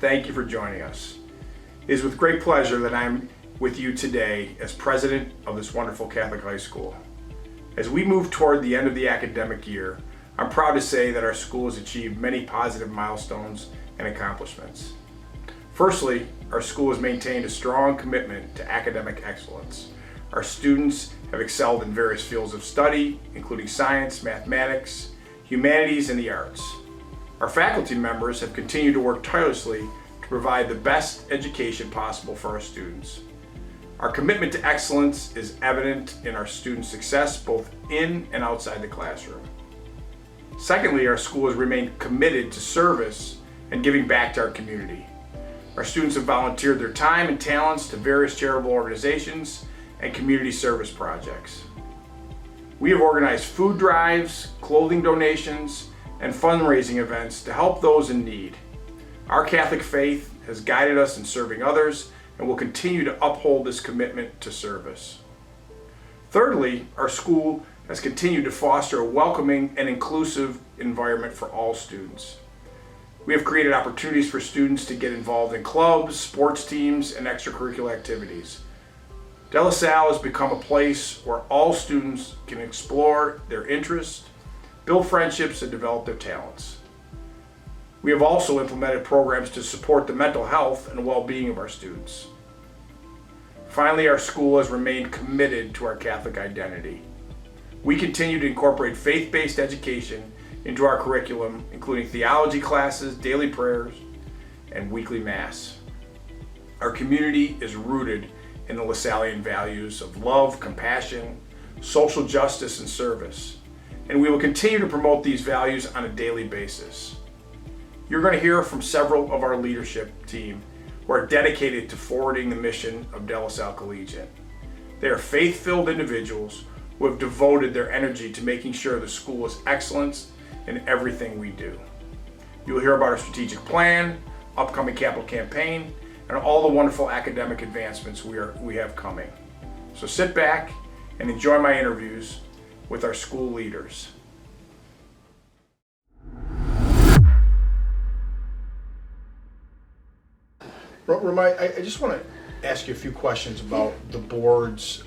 thank you for joining us. It is with great pleasure that I'm with you today as president of this wonderful Catholic high school. As we move toward the end of the academic year, I'm proud to say that our school has achieved many positive milestones and accomplishments. Firstly, our school has maintained a strong commitment to academic excellence. Our students have excelled in various fields of study, including science, mathematics, humanities, and the arts. Our faculty members have continued to work tirelessly to provide the best education possible for our students. Our commitment to excellence is evident in our students' success both in and outside the classroom. Secondly, our school has remained committed to service and giving back to our community. Our students have volunteered their time and talents to various charitable organizations and community service projects. We have organized food drives, clothing donations, and fundraising events to help those in need. Our Catholic faith has guided us in serving others and will continue to uphold this commitment to service. Thirdly, our school has continued to foster a welcoming and inclusive environment for all students. We have created opportunities for students to get involved in clubs, sports teams, and extracurricular activities. De La Salle has become a place where all students can explore their interests, build friendships, and develop their talents. We have also implemented programs to support the mental health and well-being of our students. Finally, our school has remained committed to our Catholic identity. We continue to incorporate faith-based education into our curriculum, including theology classes, daily prayers, and weekly mass. Our community is rooted in the Lasallian values of love, compassion, social justice, and service, and we will continue to promote these values on a daily basis. You're going to hear from several of our leadership team who are dedicated to forwarding the mission of De La Salle Collegiate. They are faith-filled individuals who have devoted their energy to making sure the school is excellence in everything we do. You'll hear about our strategic plan, upcoming capital campaign, and all the wonderful academic advancements we have coming. So sit back and enjoy my interviews with our school leaders. Roma, I just want to ask you a few questions about the board's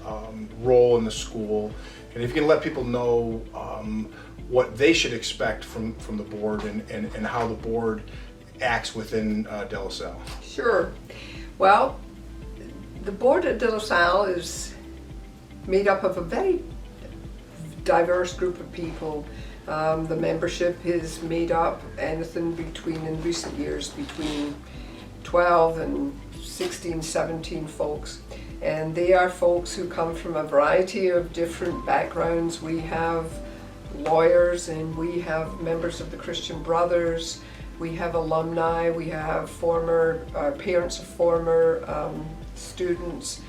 role in the school, and if you can let people know what they should expect from the board and how the board acts within De La Salle. Sure. Well, the board at De La Salle is made up of a very diverse group of people. The membership is made up anything between, in recent years, between 12 and 16, 17 folks. And they are folks who come from a variety of different backgrounds. We have lawyers and we have members of the Christian Brothers. We have alumni, we have parents of former students,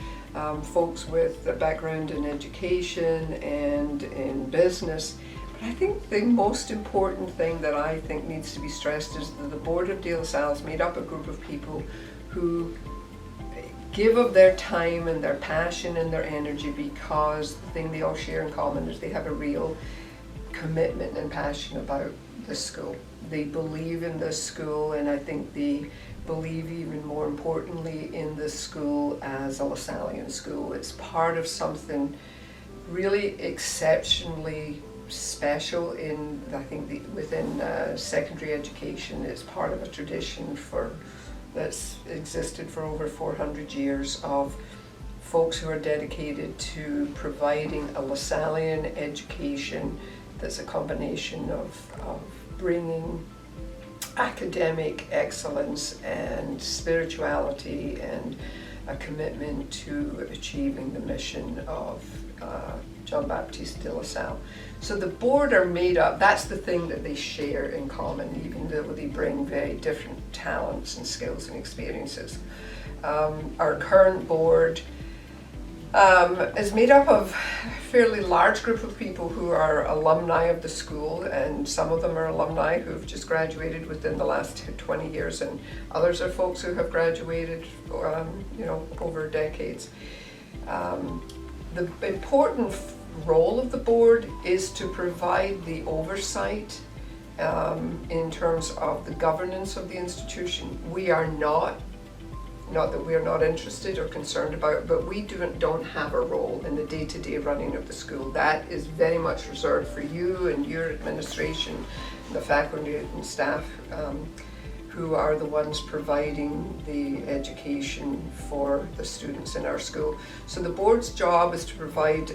folks with a background in education and in business. But I think the most important thing that I think needs to be stressed is that the board of De La Salle is made up of a group of people who give of their time and their passion and their energy because the thing they all share in common is they have a real commitment and passion about the school. They believe in this school, and I think they believe even more importantly in this school as a Lasallian school. It's part of something really exceptionally special in, I think, within secondary education. It's part of a tradition that's existed for over 400 years of folks who are dedicated to providing a Lasallian education that's a combination of bringing academic excellence and spirituality and a commitment to achieving the mission of John Baptiste de La Salle. So the board are made up, that's the thing that they share in common, even though they bring very different talents and skills and experiences. Our current board is made up of a fairly large group of people who are alumni of the school, and some of them are alumni who have just graduated within the last 20 years, and others are folks who have graduated over decades. The important role of the board is to provide the oversight in terms of the governance of the institution. We are not that we are not interested or concerned about it, but we don't have a role in the day-to-day running of the school. That is very much reserved for you and your administration, the faculty and staff who are the ones providing the education for the students in our school. So the board's job is to provide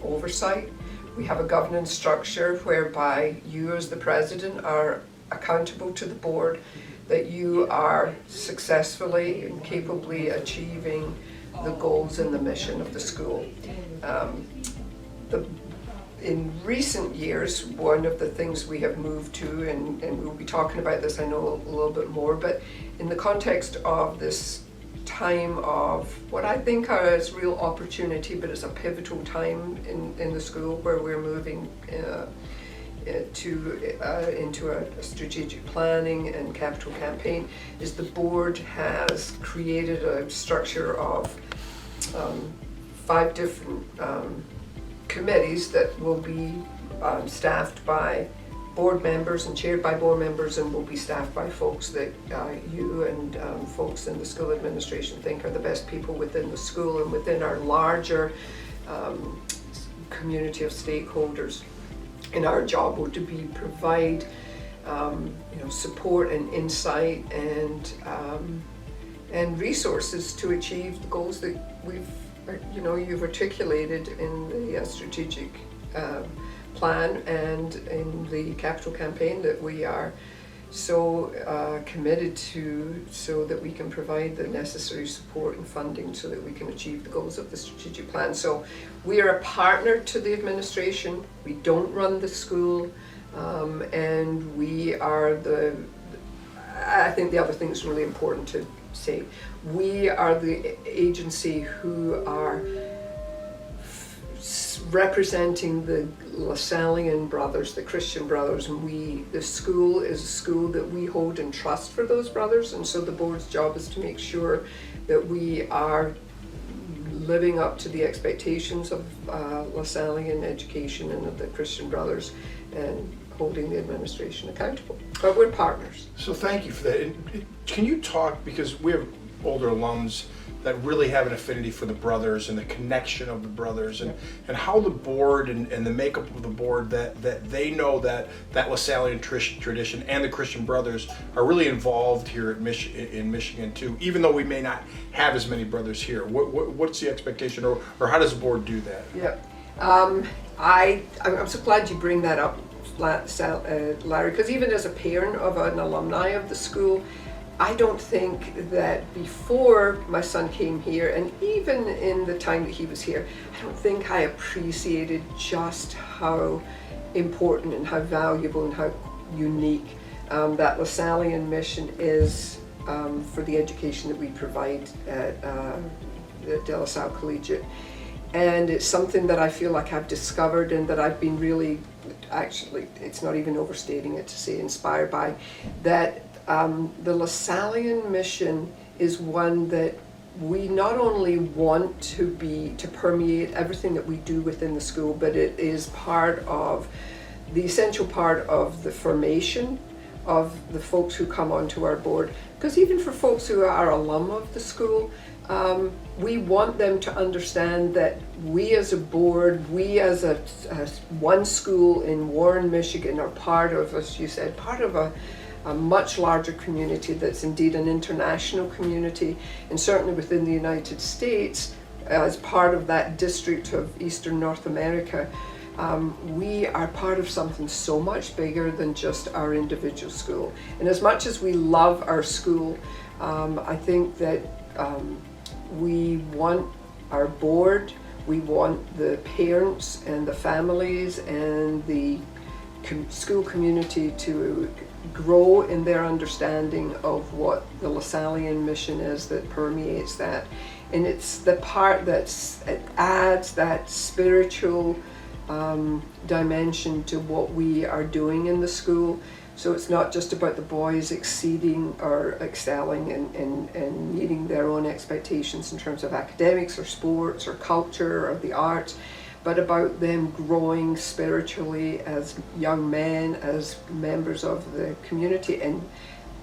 oversight. We have a governance structure whereby you as the president are accountable to the board that you are successfully and capably achieving the goals and the mission of the school. In recent years, one of the things we have moved to, and we'll be talking about this I know a little bit more, but in the context of this time of what I think is real opportunity, but it's a pivotal time in the school where we're moving into a strategic planning and capital campaign, is the board has created a structure of 5 different committees that will be staffed by board members and chaired by board members, and will be staffed by folks that you and folks in the school administration think are the best people within the school and within our larger community of stakeholders. And our job will to be provide support and insight and resources to achieve the goals that you've articulated in the strategic plan and in the capital campaign that we are so committed to, so that we can provide the necessary support and funding so that we can achieve the goals of the strategic plan. So we are a partner to the administration. We don't run the school, and we are I think the other thing that's really important to say, we are the agency who are representing the Lasallian brothers, the Christian brothers, and the school is a school that we hold in trust for those brothers, and so the board's job is to make sure that we are living up to the expectations of Lasallian education and of the Christian brothers, and holding the administration accountable. But we're partners. So thank you for that. And can you talk, because we have older alums that really have an affinity for the brothers and the connection of the brothers, and how the board and the makeup of the board, that they know that Lasallian tradition and the Christian brothers are really involved here in Michigan too, even though we may not have as many brothers here. What's the expectation, or how does the board do that? Yeah, I'm so glad you bring that up, Larry, because even as a parent of an alumni of the school, I don't think that before my son came here, and even in the time that he was here, I don't think I appreciated just how important and how valuable and how unique that Lasallian mission is for the education that we provide at Salle Collegiate. And it's something that I feel like I've discovered and that I've been really, actually, it's not even overstating it to say inspired by, that the Lasallian mission is one that we not only want to permeate everything that we do within the school, but it is the essential part of the formation of the folks who come onto our board. Because even for folks who are alum of the school, we want them to understand that we as a board, we as one school in Warren, Michigan, are part of, as you said, part of a much larger community that's indeed an international community, and certainly within the United States, as part of that district of Eastern North America, we are part of something so much bigger than just our individual school. And as much as we love our school, I think that we want our board, we want the parents and the families and the school community to grow in their understanding of what the Lasallian mission is that permeates that. And it's the part it adds that spiritual dimension to what we are doing in the school. So it's not just about the boys exceeding or excelling and meeting their own expectations in terms of academics or sports or culture or the arts, but about them growing spiritually as young men, as members of the community. And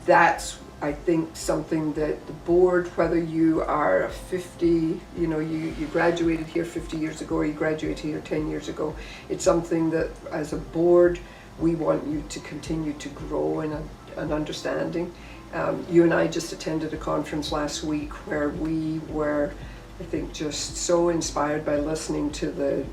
that's, I think, something that the board, whether you are a 50, you graduated here 50 years ago or you graduated here 10 years ago, it's something that as a board we want you to continue to grow in an understanding. You and I just attended a conference last week where we were, I think, just so inspired by listening to the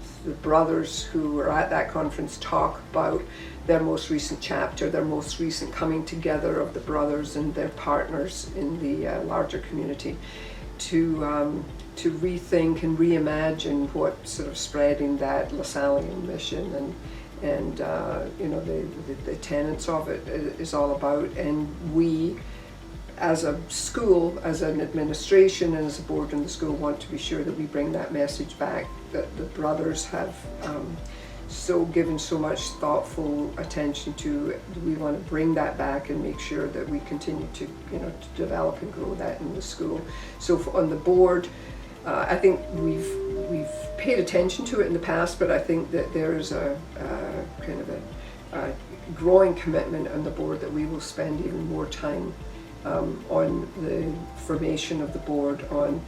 brothers who were at that conference talk about their most recent chapter, their most recent coming together of the brothers and their partners in the larger community to rethink and reimagine what sort of spreading that Lasallian mission and the tenets of it is all about. And we, as a school, as an administration and as a board in the school, want to be sure that we bring that message back, that the brothers have given so much thoughtful attention to. We want to bring that back and make sure that we continue to to develop and grow that in the school. So on the board, I think we've paid attention to it in the past, but I think that there's a kind of a growing commitment on the board that we will spend even more time on the formation of the board, on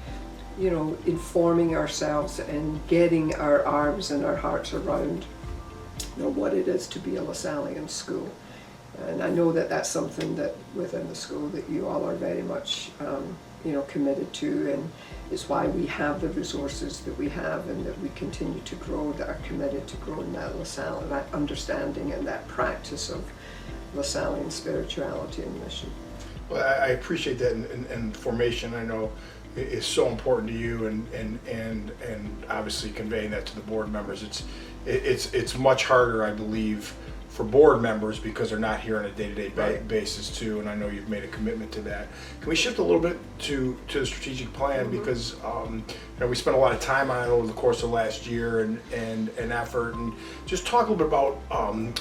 informing ourselves and getting our arms and our hearts around what it is to be a Lasallian school. And I know that that's something that within the school that you all are very much committed to, and is why we have the resources that we have and that we continue to grow, that are committed to growing that LaSalle, that understanding and that practice of Lasallian spirituality and mission. Well, I appreciate that, and formation, I know, is so important to you, and obviously conveying that to the board members. It's much harder, I believe, for board members because they're not here on a day-to-day basis too, and I know you've made a commitment to that. Can we shift a little bit to the strategic plan, because we spent a lot of time on it over the course of last year and effort, and just talk a little bit about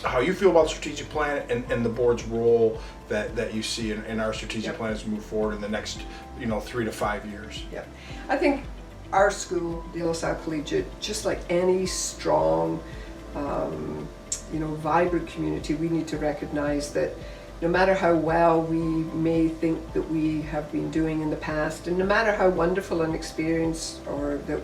how you feel about the strategic plan and the board's role that you see in our strategic plan as we move forward in the next 3 to 5 years. Yeah, I think our school, the Salle Collegiate, just like any strong vibrant community, we need to recognize that no matter how well we may think that we have been doing in the past, and no matter how wonderful an experience or that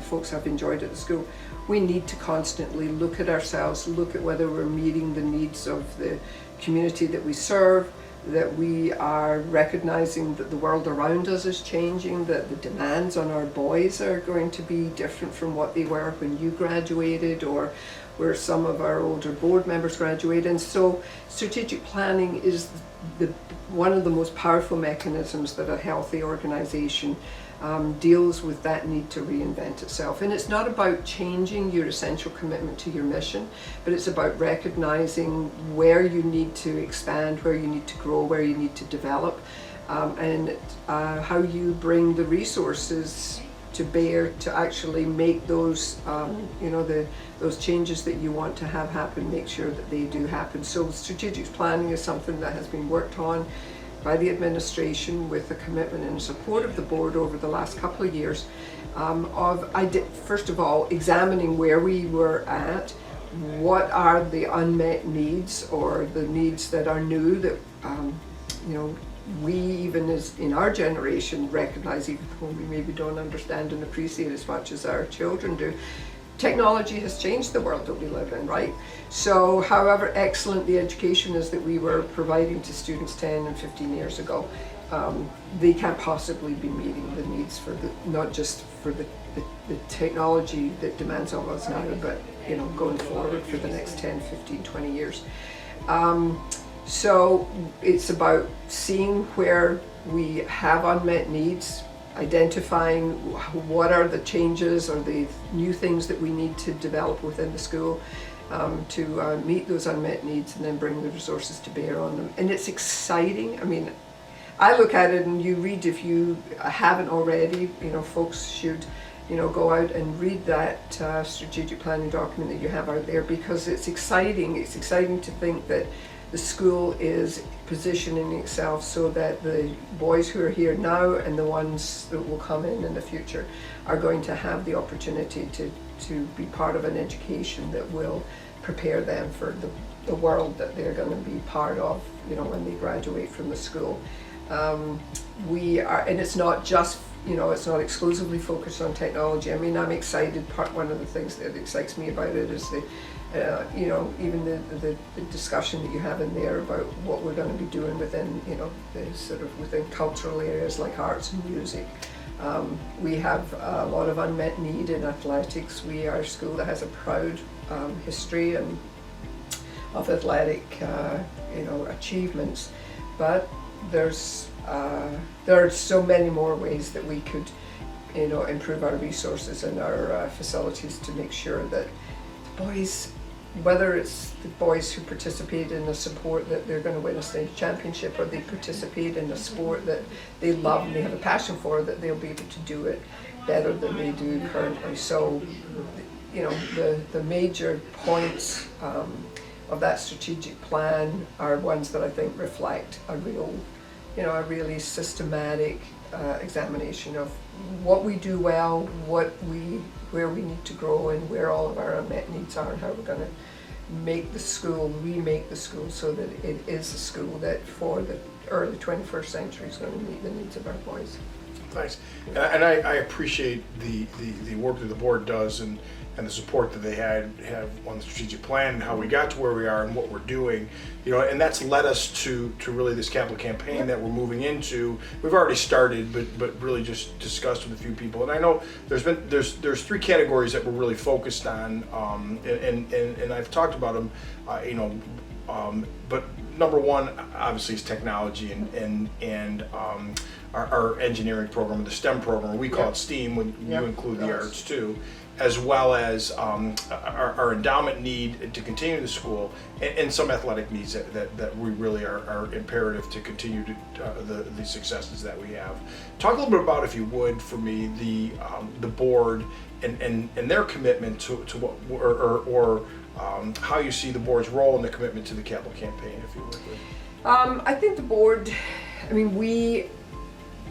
folks have enjoyed at the school, we need to constantly look at ourselves, look at whether we're meeting the needs of the community that we serve, that we are recognizing that the world around us is changing, that the demands on our boys are going to be different from what they were when you graduated or where some of our older board members graduated. And so strategic planning is one of the most powerful mechanisms that a healthy organization deals with that need to reinvent itself. And it's not about changing your essential commitment to your mission, but it's about recognizing where you need to expand, where you need to grow, where you need to develop, and how you bring the resources to bear to actually make those, those changes that you want to have happen, make sure that they do happen. So strategic planning is something that has been worked on by the administration with the commitment and support of the board over the last couple of years, first of all, examining where we were at, what are the unmet needs or the needs that are new that we, even as in our generation, recognize, even though we maybe don't understand and appreciate as much as our children do. Technology has changed the world that we live in, right? So however excellent the education is that we were providing to students 10 and 15 years ago, they can't possibly be meeting the needs for not just for the technology that demands of us now, but going forward for the next 10, 15, 20 years. So it's about seeing where we have unmet needs, identifying what are the changes or the new things that we need to develop within the school to meet those unmet needs, and then bring the resources to bear on them. And it's exciting. I mean, I look at it, and you read, if you haven't already, folks should go out and read that strategic planning document that you have out there, because it's exciting. It's exciting to think that the school is positioning itself so that the boys who are here now and the ones that will come in the future are going to have the opportunity to to be part of an education that will prepare them for the world that they're going to be part of, you know, when they graduate from the school. We are, and it's not just, you know, it's not exclusively focused on technology. I mean, I'm excited. One of the things that excites me about it is the, you know, even the discussion that you have in there about what we're going to be doing within, you know, the sort of within cultural areas like arts and music. We have a lot of unmet need in athletics. We are a school that has a proud history and of athletic, you know, achievements, but there are so many more ways that we could, you know, improve our resources and our facilities to make sure that the boys, whether it's the boys who participate in a sport that they're going to win a state championship, or they participate in a sport that they love and they have a passion for, that they'll be able to do it better than they do currently. So, you know, the major points of that strategic plan are ones that I think reflect a real, you know, a really systematic examination of what we do well, where we need to grow, and where all of our unmet needs are, and how we're going to remake the school so that it is a school that for the early 21st century is going to meet the needs of our boys. Thanks. And I appreciate the work that the board does and the support that they have on the strategic plan and how we got to where we are and what we're doing, you know, and that's led us to really this capital campaign that we're moving into. We've already started, but really just discussed with a few people. And I know there's three categories that we're really focused on, and I've talked about them, you know, but number one obviously is technology and our engineering program, the STEM program, we call it STEAM, when you include the arts too, as well as our endowment need to continue the school, and some athletic needs that we really are imperative to continue the successes that we have. Talk a little bit about, if you would, for me, the board and their commitment to what, or how you see the board's role in the commitment to the capital campaign, if you would. I think the board, I mean,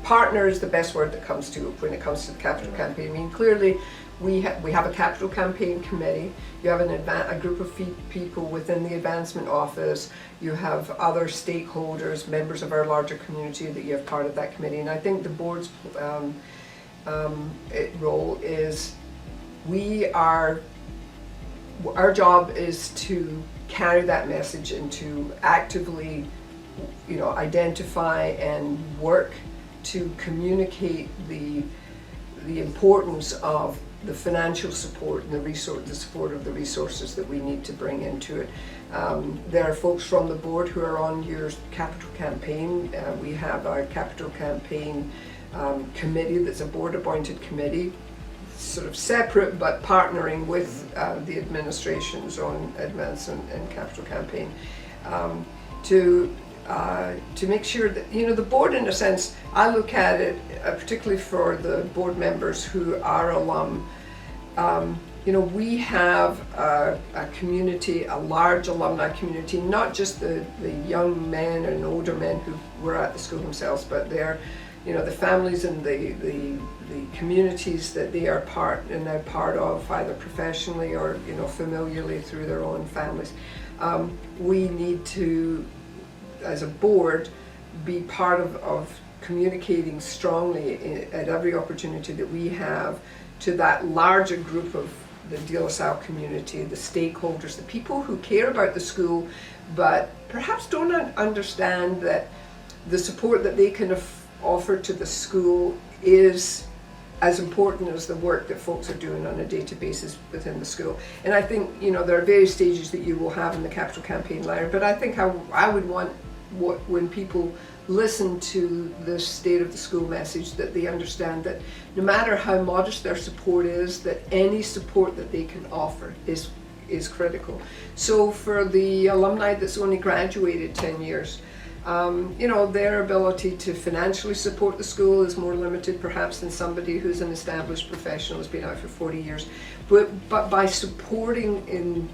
partner is the best word that comes to when it comes to the capital campaign. I mean, clearly we have a capital campaign committee. You have a group of people within the advancement office. You have other stakeholders, members of our larger community that you have part of that committee. And I think the board's role is our job is to carry that message and to actively, you know, identify and work to communicate the importance of the financial support and the support of the resources that we need to bring into it. There are folks from the board who are on your capital campaign. We have our capital campaign committee that's a board appointed committee, sort of separate but partnering with the administrations on advancement and capital campaign to make sure that, you know, the board, in a sense, I look at it, particularly for the board members who are alum, you know, we have a community, a large alumni community, not just the young men and older men who were at the school themselves, but they're, you know, the families and the communities that they are part of, either professionally or, you know, familiarly through their own families. We need to, as a board, be part of communicating strongly at every opportunity that we have to that larger group of the De La Salle community, the stakeholders, the people who care about the school but perhaps don't understand that the support that they can offer to the school is as important as the work that folks are doing on a day-to-day basis within the school. And I think, you know, there are various stages that you will have in the capital campaign letter, but I think I would want when people listen to the state of the school message, that they understand that no matter how modest their support is, that any support that they can offer is critical. So for the alumni that's only graduated 10 years, you know, their ability to financially support the school is more limited perhaps than somebody who's an established professional, has been out for 40 years. But by supporting in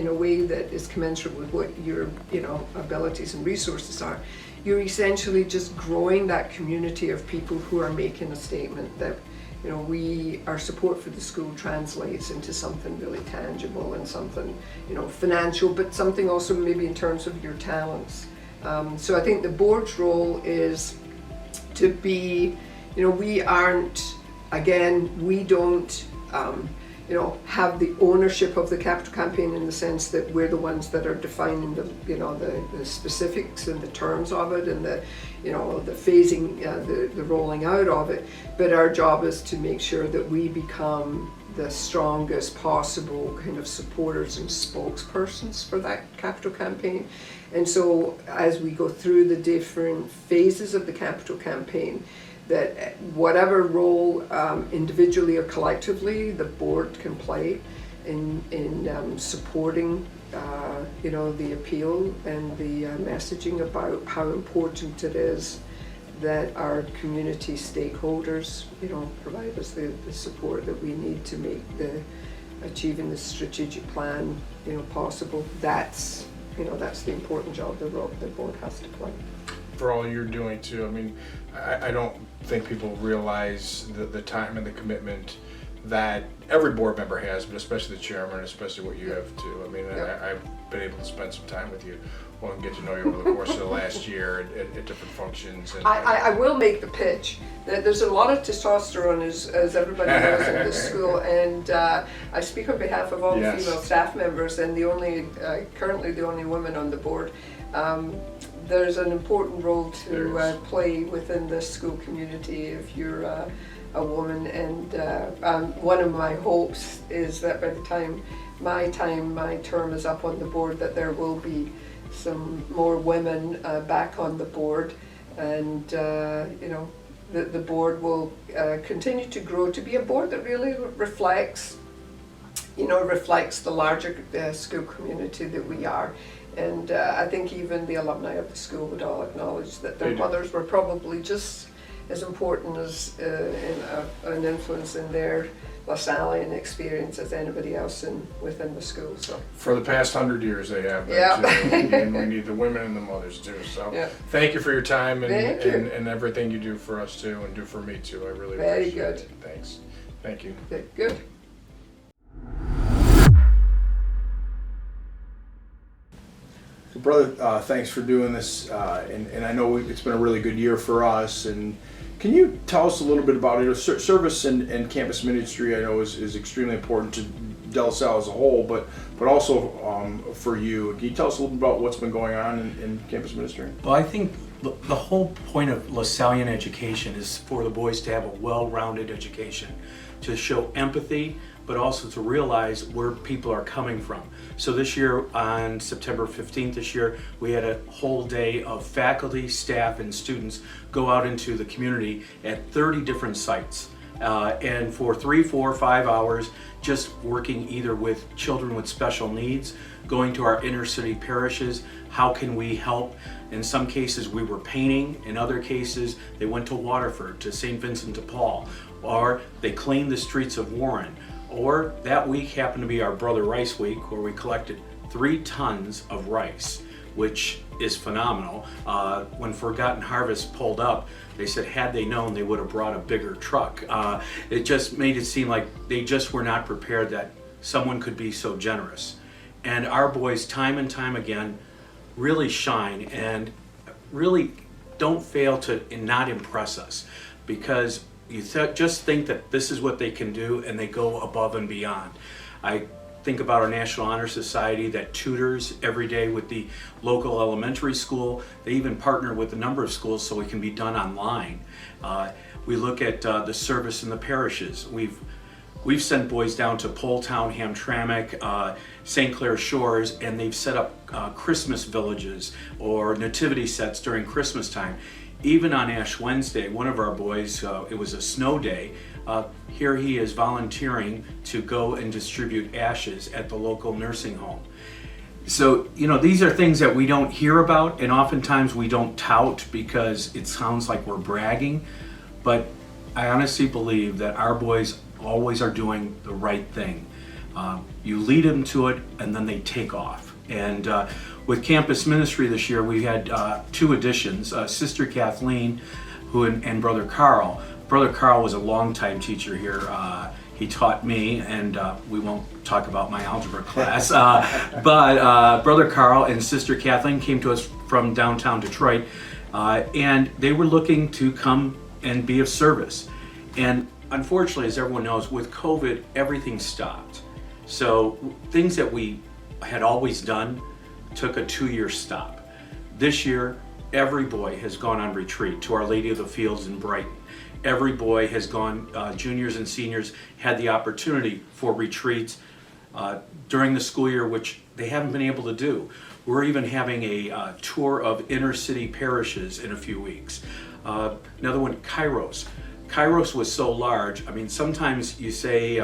a way that is commensurate with what your, you know, abilities and resources are, you're essentially just growing that community of people who are making a statement that, our support for the school translates into something really tangible and something, financial, but something also maybe in terms of your talents. So I think the board's role is to be, we don't, have the ownership of the capital campaign in the sense that we're the ones that are defining the specifics and the terms of it and the phasing, the rolling out of it. But our job is to make sure that we become the strongest possible kind of supporters and spokespersons for that capital campaign. And so as we go through the different phases of the capital campaign, that whatever role individually or collectively the board can play in supporting the appeal and the messaging about how important it is that our community stakeholders provide us the support that we need to make achieving the strategic plan possible. That's the important job the board has to play. For all you're doing too. I mean, I don't think people realize the time and the commitment that every board member has, but especially the chairman, especially what you have too. I mean, I've been able to spend some time with you and get to know you over the course of the last year at different functions. And I will make the pitch that there's a lot of testosterone, as everybody knows in this school, and I speak on behalf of all the female staff members and currently the only woman on the board. There's an important role to play within the school community if you're a woman, and one of my hopes is that by the time my term is up on the board, that there will be some more women back on the board, and the board will continue to grow to be a board that really reflects the larger school community that we are. And I think even the alumni of the school would all acknowledge that their mothers were probably just as important as an influence in their LaSallian experience as anybody else within the school. So for the past 100 years they have that too, and we need the women and the mothers too. So thank you for your time and everything you do for us too and do for me too. I really appreciate it. Thanks. Thank you. Good. So brother, thanks for doing this, and I know it's been a really good year for us. And can you tell us a little bit about it? Service and campus ministry, I know, is extremely important to De La Salle as a whole, but also for you. Can you tell us a little bit about what's been going on in campus ministry? Well, I think the whole point of LaSallian education is for the boys to have a well-rounded education, to show empathy, but also to realize where people are coming from. So this year, on September 15th this year, we had a whole day of faculty, staff, and students go out into the community at 30 different sites. And for 3, 4, 5 hours, just working either with children with special needs, going to our inner city parishes, how can we help? In some cases we were painting, in other cases they went to Waterford, to St. Vincent de Paul, or they cleaned the streets of Warren. Or that week happened to be our Brother Rice Week, where we collected 3 tons of rice, which is phenomenal. When Forgotten Harvest pulled up, they said had they known they would have brought a bigger truck. It just made it seem like they just were not prepared that someone could be so generous. And our boys, time and time again, really shine and really don't fail to not impress us, because you just think that this is what they can do, and they go above and beyond. I think about our National Honor Society that tutors every day with the local elementary school. They even partner with a number of schools so it can be done online. We look at the service in the parishes. We've sent boys down to Poletown, Hamtramck, St. Clair Shores, and they've set up Christmas villages or nativity sets during Christmas time. Even on Ash Wednesday, one of our boys, it was a snow day, here he is volunteering to go and distribute ashes at the local nursing home. So, these are things that we don't hear about, and oftentimes we don't tout because it sounds like we're bragging, but I honestly believe that our boys always are doing the right thing. You lead them to it, and then they take off. And with campus ministry this year, we had 2 additions. Sister Kathleen, and Brother Carl Brother Carl was a longtime teacher here. He taught me, and we won't talk about my algebra class, but Brother Carl and Sister Kathleen came to us from downtown Detroit, and they were looking to come and be of service. And unfortunately, as everyone knows, with COVID, everything stopped. So things that we had always done took a 2-year stop. This year, every boy has gone on retreat to Our Lady of the Fields in Brighton. Every boy has gone, juniors and seniors had the opportunity for retreats during the school year, which they haven't been able to do. We're even having a tour of inner city parishes in a few weeks. Another one, Kairos. Kairos was so large. I mean, sometimes you say,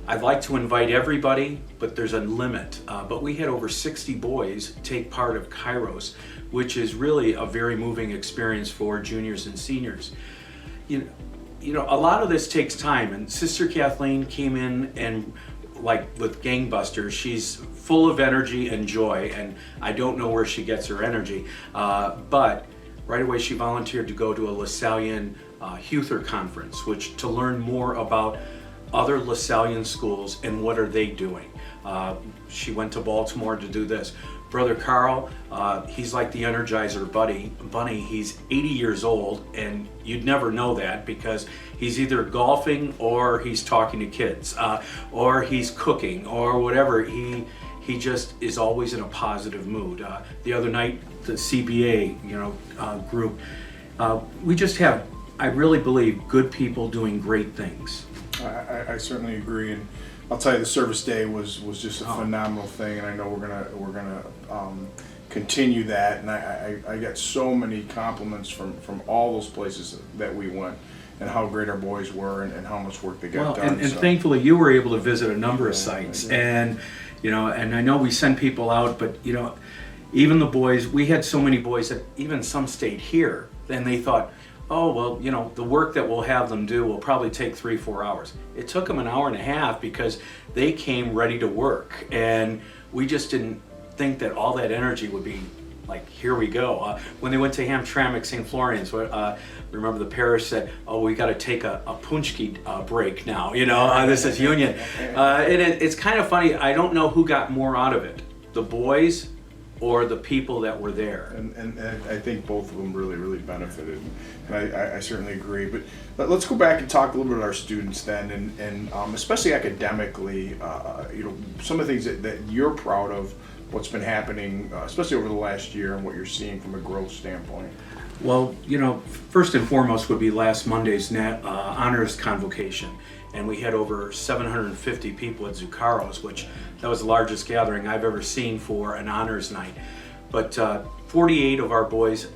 I'd like to invite everybody, but there's a limit. But we had over 60 boys take part of Kairos, which is really a very moving experience for juniors and seniors. You know, a lot of this takes time, and Sister Kathleen came in and like with gangbusters, she's full of energy and joy, and I don't know where she gets her energy, but right away she volunteered to go to a LaSallian Huther conference, which to learn more about other LaSallian schools and what are they doing. She went to Baltimore to do this. Brother Carl, he's like the Energizer Bunny. He's 80 years old, and you'd never know that because he's either golfing or he's talking to kids, or he's cooking or whatever. He just is always in a positive mood. The other night, the CBA, group, we just have, I really believe, good people doing great things. I certainly agree, and I'll tell you, the service day was just a phenomenal thing, and I know we're gonna continue that. And I got so many compliments from all those places that we went, and how great our boys were, and how much work they got done. And thankfully, you were able to visit a number of sites, and and I know we send people out, but even the boys, we had so many boys that even some stayed here, and they thought, oh, well, the work that we'll have them do will probably take 3-4 hours. It took them an hour and a half because they came ready to work. And we just didn't think that all that energy would be like, here we go. When they went to Hamtramck St. Florian's, remember the parish said, oh, we got to take a punchki break now. This is Union. And it's kind of funny. I don't know who got more out of it, the boys or the people that were there. And I think both of them really benefited, and I certainly agree. But let's go back and talk a little bit about our students then, and especially academically, some of the things that you're proud of, what's been happening, especially over the last year, and what you're seeing from a growth standpoint. Well, first and foremost would be last Monday's honors convocation. And we had over 750 people at Zuccaro's, which that was the largest gathering I've ever seen for an honors night. But 48 of our boys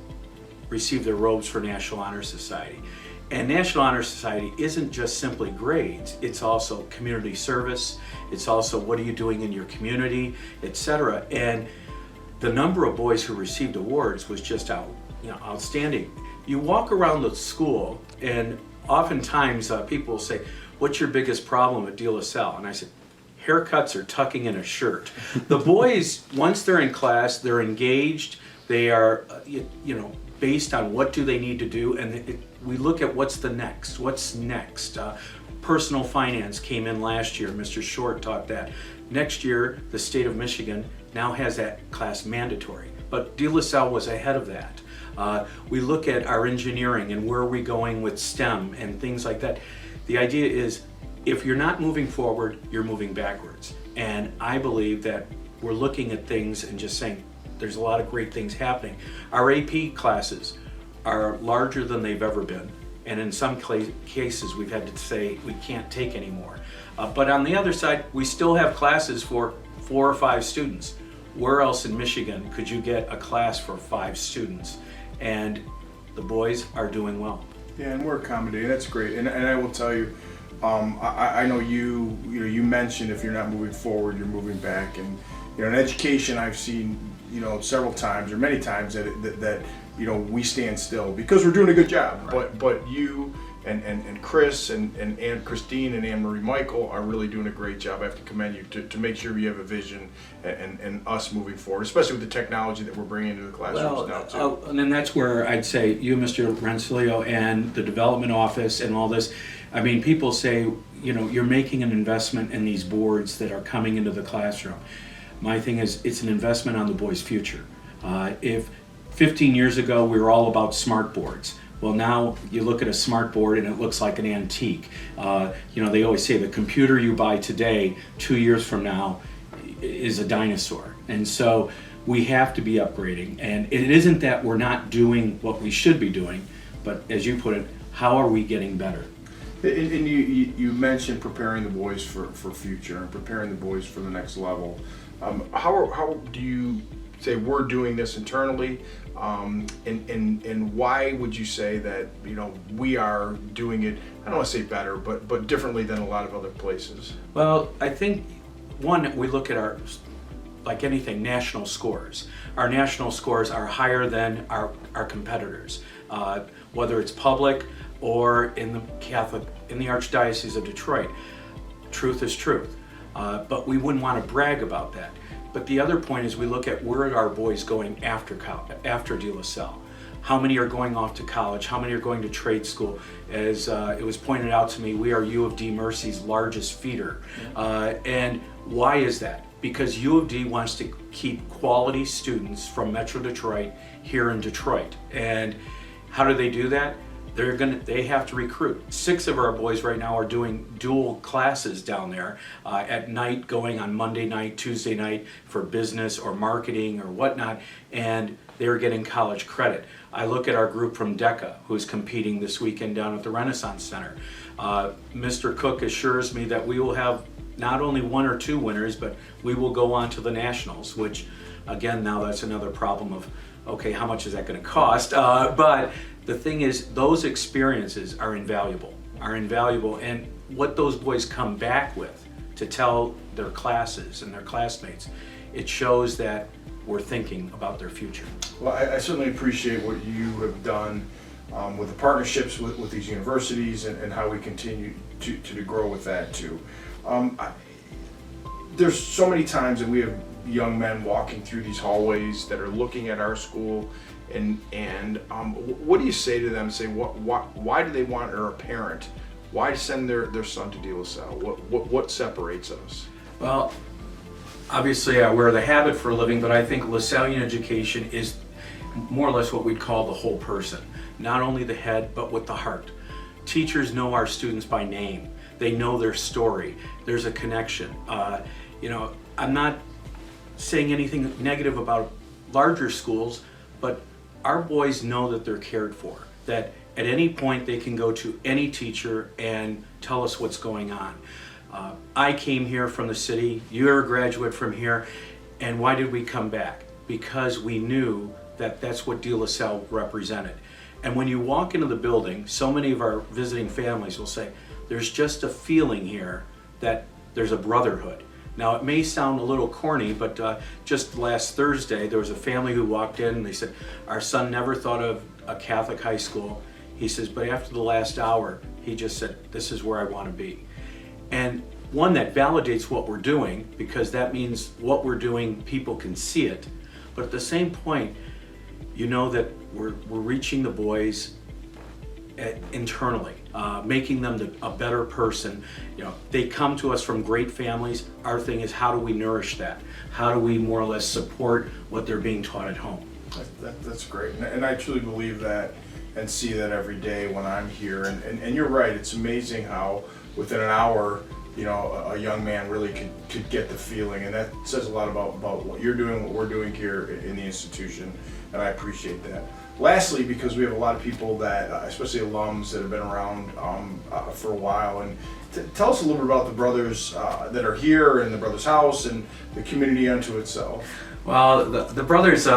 received their robes for National Honor Society. And National Honor Society isn't just simply grades, it's also community service, it's also what are you doing in your community, etc. And the number of boys who received awards was just outstanding. You walk around the school, and oftentimes people will say, what's your biggest problem at De La Salle? And I said, haircuts or tucking in a shirt. The boys, once they're in class, they're engaged, they are, based on what do they need to do, and we look at what's next. Personal finance came in last year, Mr. Short taught that. Next year, the state of Michigan now has that class mandatory, but De La Salle was ahead of that. We look at our engineering and where are we going with STEM and things like that. The idea is, if you're not moving forward, you're moving backwards. And I believe that we're looking at things and just saying, there's a lot of great things happening. Our AP classes are larger than they've ever been. And in some cases, we've had to say we can't take anymore. But on the other side, we still have classes for 4 or 5 students. Where else in Michigan could you get a class for 5 students? And the boys are doing well. Yeah, and we're accommodating. That's great. And I will tell you, I know you mentioned if you're not moving forward, you're moving back. And in education, I've seen several times or many times that we stand still because we're doing a good job. Right. But you and Chris and Christine and Annmarie Michol are really doing a great job. I have to commend you to make sure you have a vision and us moving forward, especially with the technology that we're bringing into the classrooms now too. And then that's where I'd say you, Mr. Rancilio, and the development office and all this. I mean, people say, you're making an investment in these boards that are coming into the classroom. My thing is, it's an investment on the boys' future. If 15 years ago we were all about smart boards, well, now you look at a smart board and it looks like an antique. They always say the computer you buy today, 2 years from now, is a dinosaur. And so we have to be upgrading. And it isn't that we're not doing what we should be doing, but as you put it, how are we getting better? And you mentioned preparing the boys for future and preparing the boys for the next level. How do you say we're doing this internally, and why would you say that we are doing it? I don't want to say better, but differently than a lot of other places. Well, I think one, we look at like anything, national scores. Our national scores are higher than our competitors, whether it's public or in the Archdiocese of Detroit. Truth is truth, but we wouldn't want to brag about that. But the other point is we look at where are our boys going after De La Salle. How many are going off to college? How many are going to trade school? As it was pointed out to me, we are U of D Mercy's largest feeder. And why is that? Because U of D wants to keep quality students from Metro Detroit here in Detroit. And how do they do that? They have to recruit. 6 of our boys right now are doing dual classes down there at night, going on Monday night, Tuesday night for business or marketing or whatnot, and they're getting college credit. I look at our group from DECA, who's competing this weekend down at the Renaissance Center. Mr. Cook assures me that we will have not only 1 or 2 winners, but we will go on to the Nationals, which again, now that's another problem of, okay, how much is that going to cost? But the thing is, those experiences are invaluable, and what those boys come back with to tell their classes and their classmates, it shows that we're thinking about their future. Well, I certainly appreciate what you have done with the partnerships with these universities and how we continue to grow with that too. There's so many times that we have young men walking through these hallways that are looking at our school, and what do you say to them? Say why do they want, or a parent, why send their son to De La Salle? What separates us? Well, obviously I wear the habit for a living, but I think LaSallian education is more or less what we'd call the whole person. Not only the head, but with the heart. Teachers know our students by name. They know their story. There's a connection. I'm not saying anything negative about larger schools, but our boys know that they're cared for, that at any point they can go to any teacher and tell us what's going on. I came here from the city, you're a graduate from here, and why did we come back? Because we knew that that's what De La Salle represented. And when you walk into the building, so many of our visiting families will say, there's just a feeling here that there's a brotherhood. Now, it may sound a little corny, but just last Thursday, there was a family who walked in and they said, our son never thought of a Catholic high school. He says, but after the last hour, he just said, this is where I want to be. And one, that validates what we're doing, because that means what we're doing, people can see it. But at the same point, you know that we're reaching the boys internally, making them a better person. They come to us from great families. Our thing is, how do we nourish that? How do we more or less support what they're being taught at home? That's great, and I truly believe that and see that every day when I'm here. And you're right, it's amazing how within an hour, a young man really could get the feeling, and that says a lot about what you're doing, what we're doing here in the institution, and I appreciate that. Lastly, because we have a lot of people that, especially alums that have been around for a while, and tell us a little bit about the brothers that are here and the Brothers House and the community unto itself. Well, the brothers,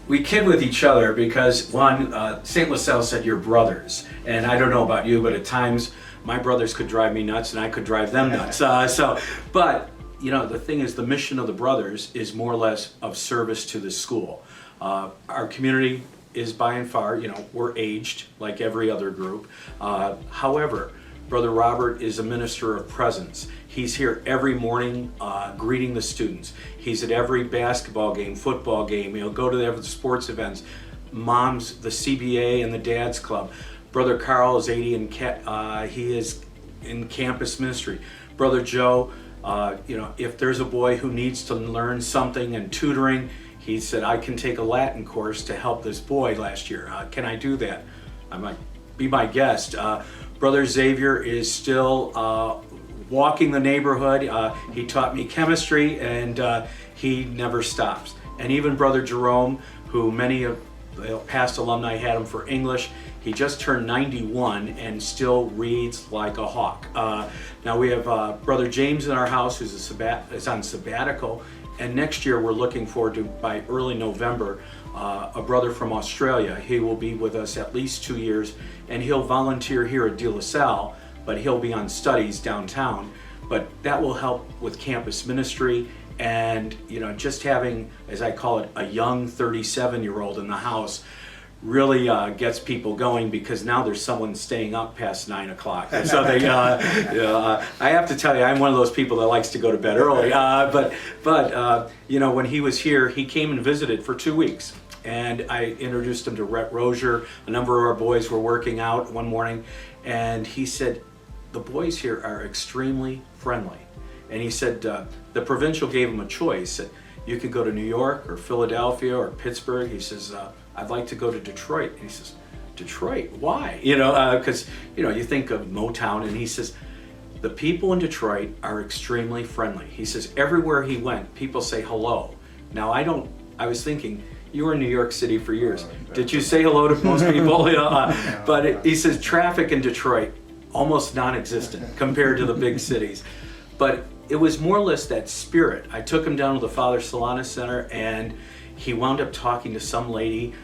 we kid with each other because one, St. LaSalle said you're brothers, and I don't know about you, but at times my brothers could drive me nuts and I could drive them nuts. But the thing is, the mission of the brothers is more or less of service to the school. Our community is by and far, we're aged like every other group. However, Brother Robert is a minister of presence. He's here every morning greeting the students. He's at every basketball game, football game. He'll go to every sports events, moms, the CBA and the Dads Club. Brother Carl is 80 and he is in campus ministry. Brother Joe, if there's a boy who needs to learn something and tutoring, he said, I can take a Latin course to help this boy last year. Can I do that? I'm like, be my guest. Brother Xavier is still walking the neighborhood. He taught me chemistry, and he never stops. And even Brother Jerome, who many of the past alumni had him for English, he just turned 91 and still reads like a hawk. Now we have Brother James in our house, who's is on sabbatical, and next year we're looking forward to, by early November, a brother from Australia. He will be with us at least 2 years, and he'll volunteer here at De La Salle, but he'll be on studies downtown. But that will help with campus ministry, and just having, as I call it, a young 37-year-old in the house really gets people going, because now there's someone staying up past 9 o'clock. And so they, I have to tell you, I'm one of those people that likes to go to bed early. But when he was here, he came and visited for 2 weeks. And I introduced him to Rhett Rozier. A number of our boys were working out one morning, and he said, the boys here are extremely friendly. And he said, the provincial gave him a choice. You could go to New York or Philadelphia or Pittsburgh. He says, I'd like to go to Detroit. And he says, Detroit, why? Because, you think of Motown, and he says, the people in Detroit are extremely friendly. He says, everywhere he went, people say hello. Now, I was thinking, you were in New York City for years. Did you say hello to most people? But he says, traffic in Detroit, almost non-existent compared to the big cities. But it was more or less that spirit. I took him down to the Father Solana Center, and he wound up talking to some lady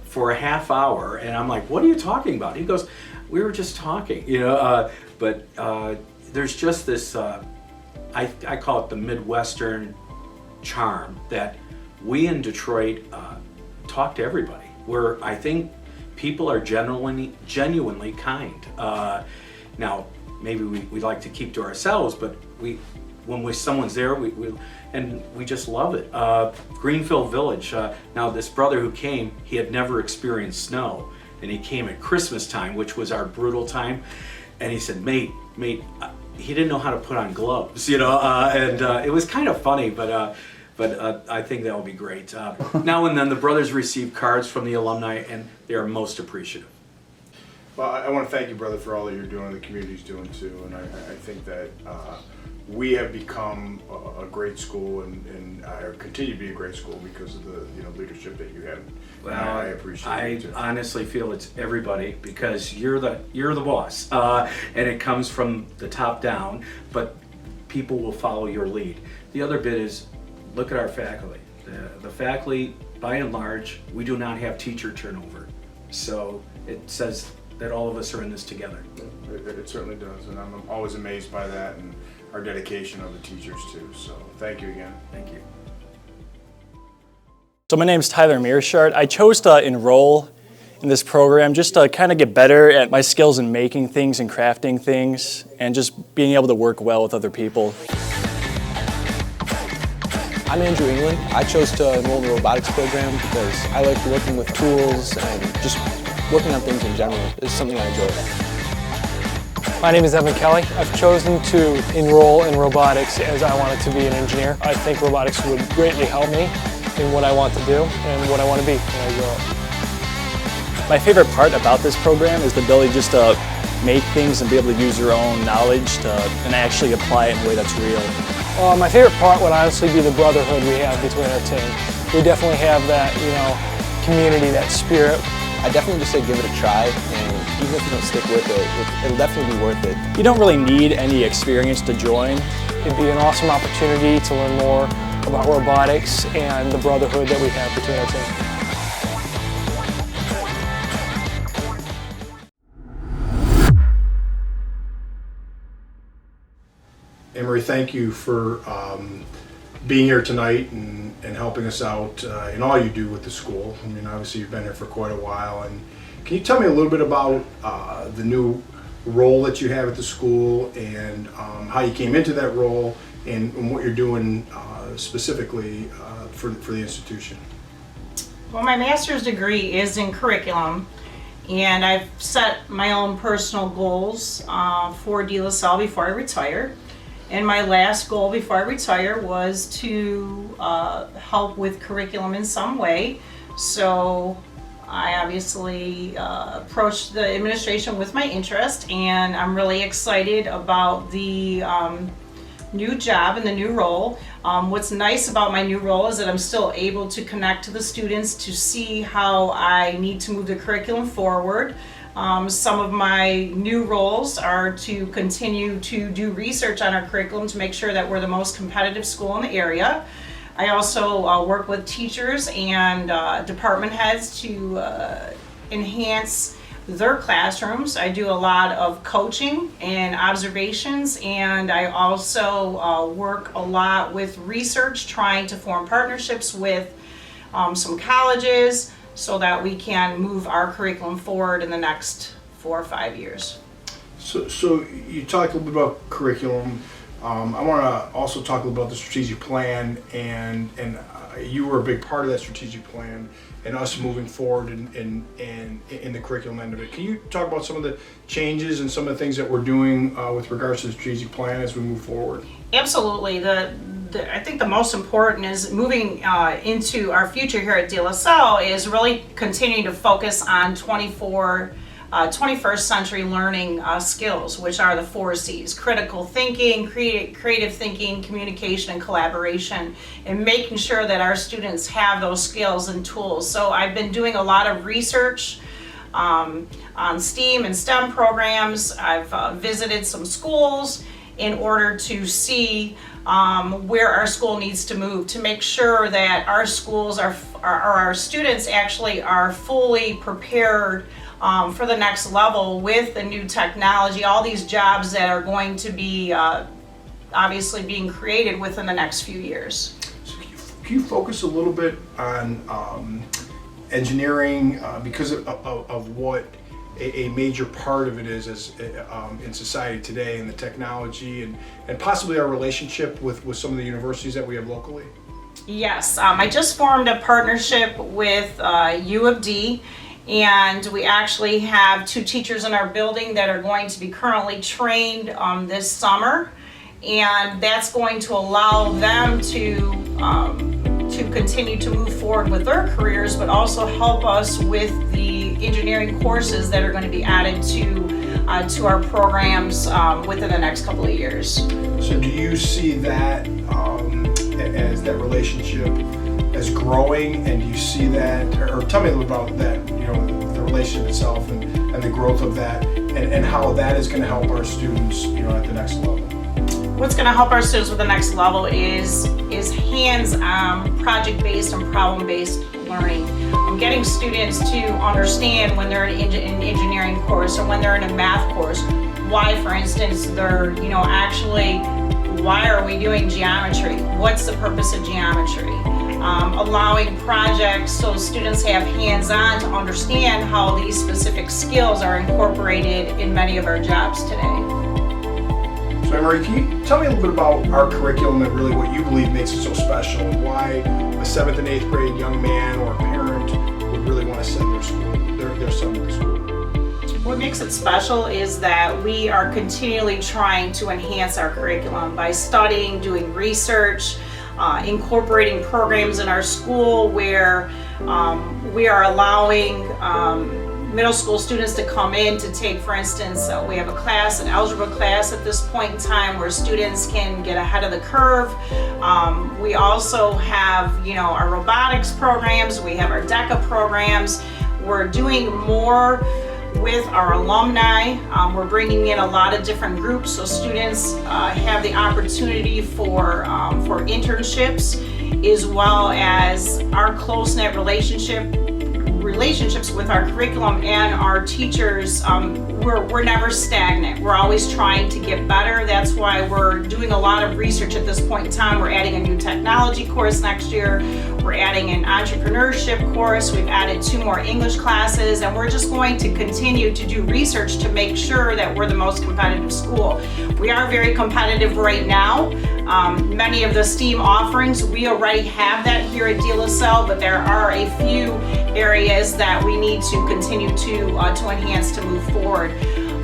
for a half hour, and I'm like, what are you talking about? He goes, we were just talking, but there's just this, I call it the Midwestern charm, that we in Detroit talk to everybody, where I think people are genuinely kind. Now, maybe we like to keep to ourselves, but when someone's there, we just love it. Greenfield Village. Now, this brother who came, he had never experienced snow, and he came at Christmas time, which was our brutal time. And he said, mate, he didn't know how to put on gloves, and it was kind of funny, but I think that will be great. Now and then, the brothers receive cards from the alumni, and they are most appreciative. Well, I want to thank you, brother, for all that you're doing, the community's doing too, and I think that we have become a great school, and continue to be a great school because of the leadership that you have. Well, I appreciate it too. I honestly feel it's everybody, because you're the boss, and it comes from the top down. But people will follow your lead. The other bit is, look at our faculty. The faculty, by and large, we do not have teacher turnover, so it says that all of us are in this together. It certainly does, and I'm always amazed by that, and our dedication of the teachers too. So thank you again. Thank you. So my name is Tyler Mearshart. I chose to enroll in this program just to kind of get better at my skills in making things and crafting things, and just being able to work well with other people. I'm Andrew England. I chose to enroll in the robotics program because I like working with tools and just working on things in general. It's something I enjoy. My name is Evan Kelly. I've chosen to enroll in robotics as I wanted to be an engineer. I think robotics would greatly help me in what I want to do and what I want to be when I grow up. My favorite part about this program is the ability just to make things and be able to use your own knowledge and actually apply it in a way that's real. My favorite part would honestly be the brotherhood we have between our team. We definitely have that, community, that spirit. I definitely just say give it a try, and even if you don't stick with it, it'll definitely be worth it. You don't really need any experience to join. It'd be an awesome opportunity to learn more about robotics and the brotherhood that we have between our team. Annmarie, thank you for being here tonight and helping us out in all you do with the school. I mean, obviously you've been here for quite a while. And can you tell me a little bit about the new role that you have at the school and how you came into that role and what you're doing specifically for the institution? Well, my master's degree is in curriculum, and I've set my own personal goals for De La Salle before I retire. And my last goal before I retire was to help with curriculum in some way. So I obviously approached the administration with my interest, and I'm really excited about the new job and the new role. What's nice about my new role is that I'm still able to connect to the students to see how I need to move the curriculum forward. Some of my new roles are to continue to do research on our curriculum to make sure that we're the most competitive school in the area. I also work with teachers and department heads to enhance their classrooms. I do a lot of coaching and observations, and I also work a lot with research, trying to form partnerships with some colleges so that we can move our curriculum forward in the next 4 or 5 years. So you talked a little bit about curriculum. I want to also talk a little about the strategic plan, and you were a big part of that strategic plan and us moving forward in the curriculum end of it. Can you talk about some of the changes and some of the things that we're doing with regards to the strategic plan as we move forward? Absolutely. I think the most important is moving into our future here at De La Salle is really continuing to focus on 21st century learning skills, which are the 4 C's: critical thinking, creative thinking, communication, and collaboration, and making sure that our students have those skills and tools. So I've been doing a lot of research on STEAM and STEM programs. I've visited some schools in order to see where our school needs to move to make sure that our schools our students actually are fully prepared for the next level with the new technology, all these jobs that are going to be obviously being created within the next few years. So can you focus a little bit on engineering because of what a major part of it is in society today, and the technology and possibly our relationship with some of the universities that we have locally? Yes, I just formed a partnership with U of D, and we actually have 2 teachers in our building that are going to be currently trained this summer, and that's going to allow them to continue to move forward with their careers, but also help us with the engineering courses that are going to be added to our programs within the next couple of years. So do you see that as that relationship as growing, and do you see that, or tell me a little about that, the relationship itself and the growth of that, and how that is going to help our students, at the next level? What's going to help our students with the next level is hands-on, project-based and problem-based learning. Getting students to understand when they're in an engineering course or when they're in a math course, why, for instance, they're, why are we doing geometry? What's the purpose of geometry? Allowing projects so students have hands-on to understand how these specific skills are incorporated in many of our jobs today. So Annmarie, can you tell me a little bit about our curriculum and really what you believe makes it so special, and why a 7th and 8th grade young man or parent would really want to send their son to the school? What makes it special is that we are continually trying to enhance our curriculum by studying, doing research, incorporating programs in our school where we are allowing middle school students to come in to take, for instance, we have an algebra class at this point in time where students can get ahead of the curve. We also have, our robotics programs, we have our DECA programs. We're doing more with our alumni. We're bringing in a lot of different groups so students have the opportunity for internships, as well as our close-knit relationship relationships with our curriculum and our teachers, we're never stagnant. We're always trying to get better. That's why we're doing a lot of research at this point in time. We're adding a new technology course next year. We're adding an entrepreneurship course. We've added 2 more English classes, and we're just going to continue to do research to make sure that we're the most competitive school. We are very competitive right now. Many of the STEAM offerings, we already have that here at De La Salle, but there are a few areas that we need to continue to enhance to move forward.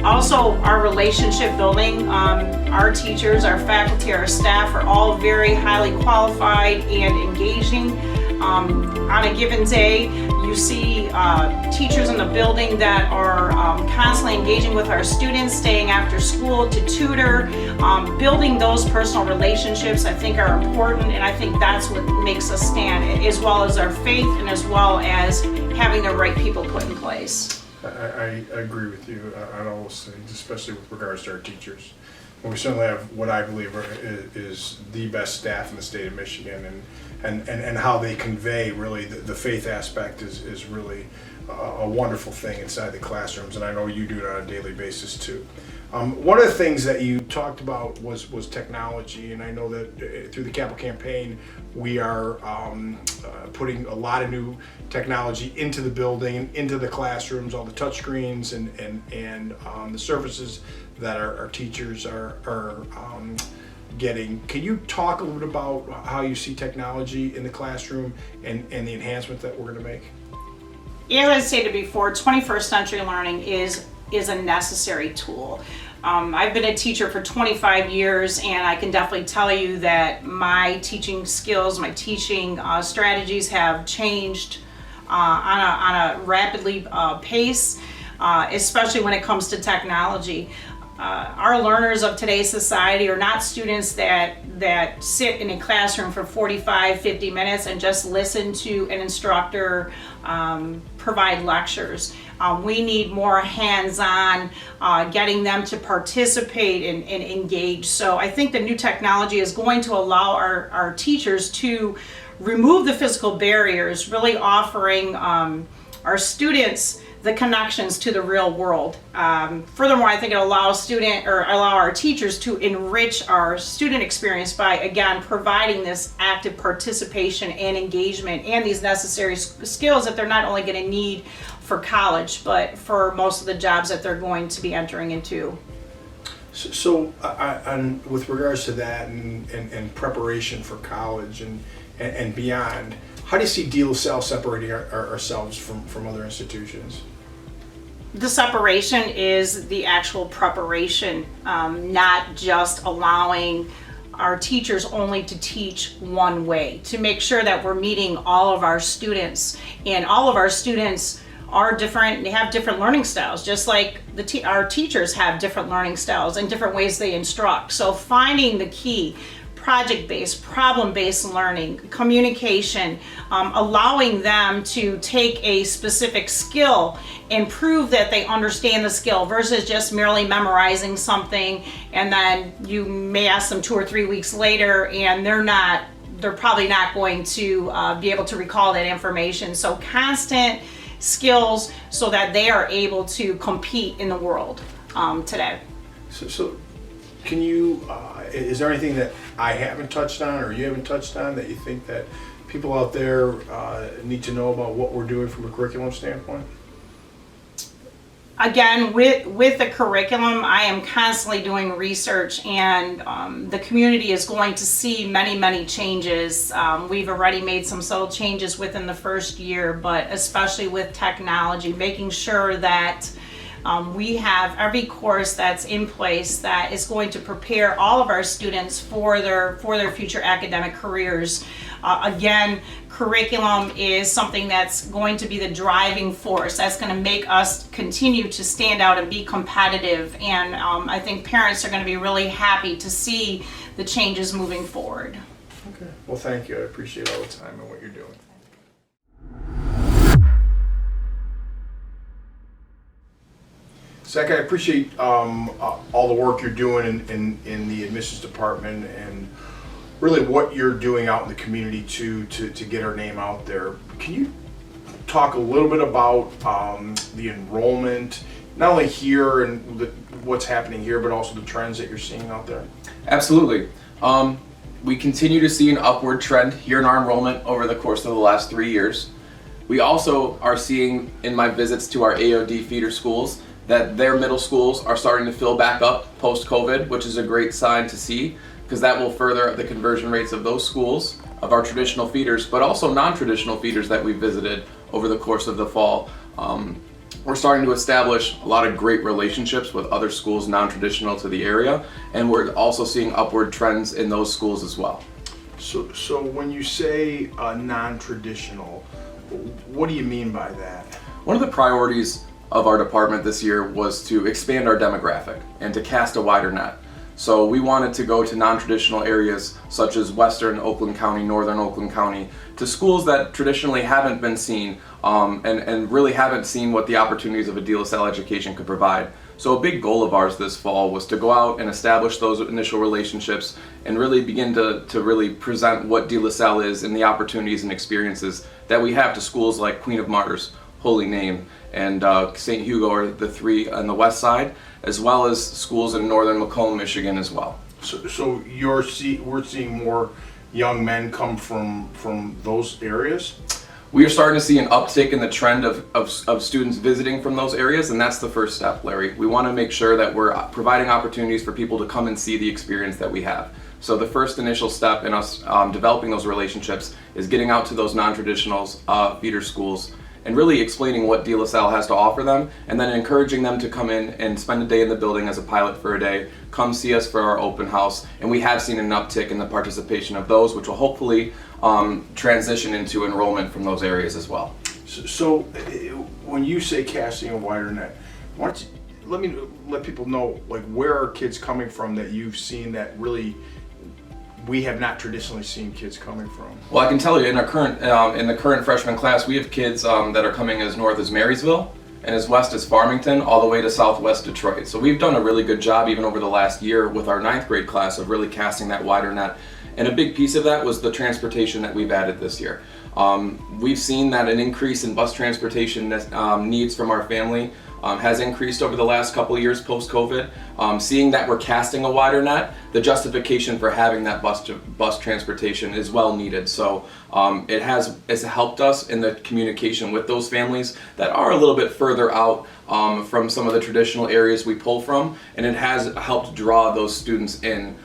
Also, our relationship building, our teachers, our faculty, our staff are all very highly qualified and engaging. On a given day, you see teachers in the building that are constantly engaging with our students, staying after school to tutor. Building those personal relationships, I think, are important, and I think that's what makes us stand, as well as our faith and as well as having the right people put in place. I agree with you on all those things, especially with regards to our teachers. And we certainly have what I believe is the best staff in the state of Michigan, and how they convey really the faith aspect is really a wonderful thing inside the classrooms, and I know you do it on a daily basis too. One of the things that you talked about was technology, and I know that through the capital campaign we are putting a lot of new technology into the building, into the classrooms, all the touch screens and the surfaces that our teachers are getting. Can you talk a little bit about how you see technology in the classroom and the enhancements that we're going to make? As I stated before, 21st century learning is a necessary tool. I've been a teacher for 25 years, and I can definitely tell you that my teaching skills, my teaching strategies have changed on a rapidly pace, especially when it comes to technology. Our learners of today's society are not students that sit in a classroom for 45, 50 minutes and just listen to an instructor provide lectures. We need more hands-on, getting them to participate and engage. So I think the new technology is going to allow our teachers to remove the physical barriers, really offering our students the connections to the real world. Furthermore, I think it allows our teachers to enrich our student experience by, again, providing this active participation and engagement and these necessary skills that they're not only going to need for college, but for most of the jobs that they're going to be entering into. So with regards to that and preparation for college and beyond, how do you see De La Salle separating ourselves from other institutions? The separation is the actual preparation, not just allowing our teachers only to teach one way, to make sure that we're meeting all of our students. And all of our students are different, they have different learning styles, just like our teachers have different learning styles and different ways they instruct. So finding the key, project-based, problem-based learning, communication, allowing them to take a specific skill and prove that they understand the skill versus just merely memorizing something, and then you may ask them 2 or 3 weeks later and they're probably not going to be able to recall that information. So constant skills so that they are able to compete in the world today. So can you, is there anything that I haven't touched on or you haven't touched on that you think that people out there need to know about what we're doing from a curriculum standpoint? Again, with the curriculum, I am constantly doing research, and the community is going to see many, many changes. We've already made some subtle changes within the first year, but especially with technology, making sure that we have every course that's in place that is going to prepare all of our students for their future academic careers. Again, curriculum is something that's going to be the driving force. That's going to make us continue to stand out and be competitive. And I think parents are going to be really happy to see the changes moving forward. Okay. Well, thank you. I appreciate all the time and what you're doing. Zack, I appreciate all the work you're doing in the admissions department and really what you're doing out in the community to get our name out there. Can you talk a little bit about the enrollment, not only here and what's happening here, but also the trends that you're seeing out there? Absolutely. We continue to see an upward trend here in our enrollment over the course of the last 3 years. We also are seeing in my visits to our AOD feeder schools that their middle schools are starting to fill back up post-COVID, which is a great sign to see, because that will further the conversion rates of those schools, of our traditional feeders, but also non-traditional feeders that we visited over the course of the fall. We're starting to establish a lot of great relationships with other schools non-traditional to the area, and we're also seeing upward trends in those schools as well. So when you say non-traditional, what do you mean by that? One of the priorities of our department this year was to expand our demographic and to cast a wider net. So we wanted to go to non-traditional areas such as Western Oakland County, Northern Oakland County, to schools that traditionally haven't been seen and really haven't seen what the opportunities of a De La Salle education could provide. So a big goal of ours this fall was to go out and establish those initial relationships and really begin to really present what De La Salle is and the opportunities and experiences that we have to schools like Queen of Martyrs, Holy Name, and St. Hugo are the three on the west side, as well as schools in northern Michol, Michigan as well. So we're seeing more young men come from those areas? We are starting to see an uptick in the trend of students visiting from those areas, and that's the first step, Larry. We want to make sure that we're providing opportunities for people to come and see the experience that we have. So the first initial step in us developing those relationships is getting out to those non-traditionals, feeder schools, and really explaining what De La Salle has to offer them, and then encouraging them to come in and spend a day in the building as a pilot for a day, come see us for our open house, and we have seen an uptick in the participation of those, which will hopefully transition into enrollment from those areas as well. So when you say casting a wider net, let people know, like, where are kids coming from that you've seen that really we have not traditionally seen kids coming from? Well, I can tell you in our current in the current freshman class, we have kids that are coming as north as Marysville and as west as Farmington, all the way to southwest Detroit. So we've done a really good job even over the last year with our 9th grade class of really casting that wider net. And a big piece of that was the transportation that we've added this year. We've seen that an increase in bus transportation needs from our family has increased over the last couple of years post-COVID. Seeing that we're casting a wider net, the justification for having that bus transportation is well needed. So it's helped us in the communication with those families that are a little bit further out from some of the traditional areas we pull from, and it has helped draw those students in.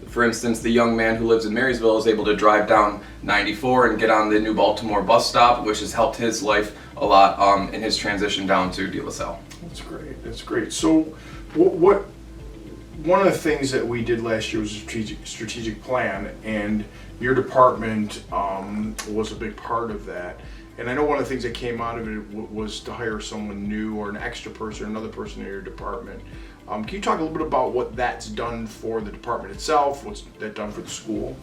For instance, the young man who lives in Marysville is able to drive down 94 and get on the New Baltimore bus stop, which has helped his life a lot in his transition down to De La Salle. That's great. That's great. So, one of the things that we did last year was a strategic plan, and your department was a big part of that. And I know one of the things that came out of it was to hire someone new or an extra person, another person in your department. Can you talk a little bit about what that's done for the department itself? What's that done for the school?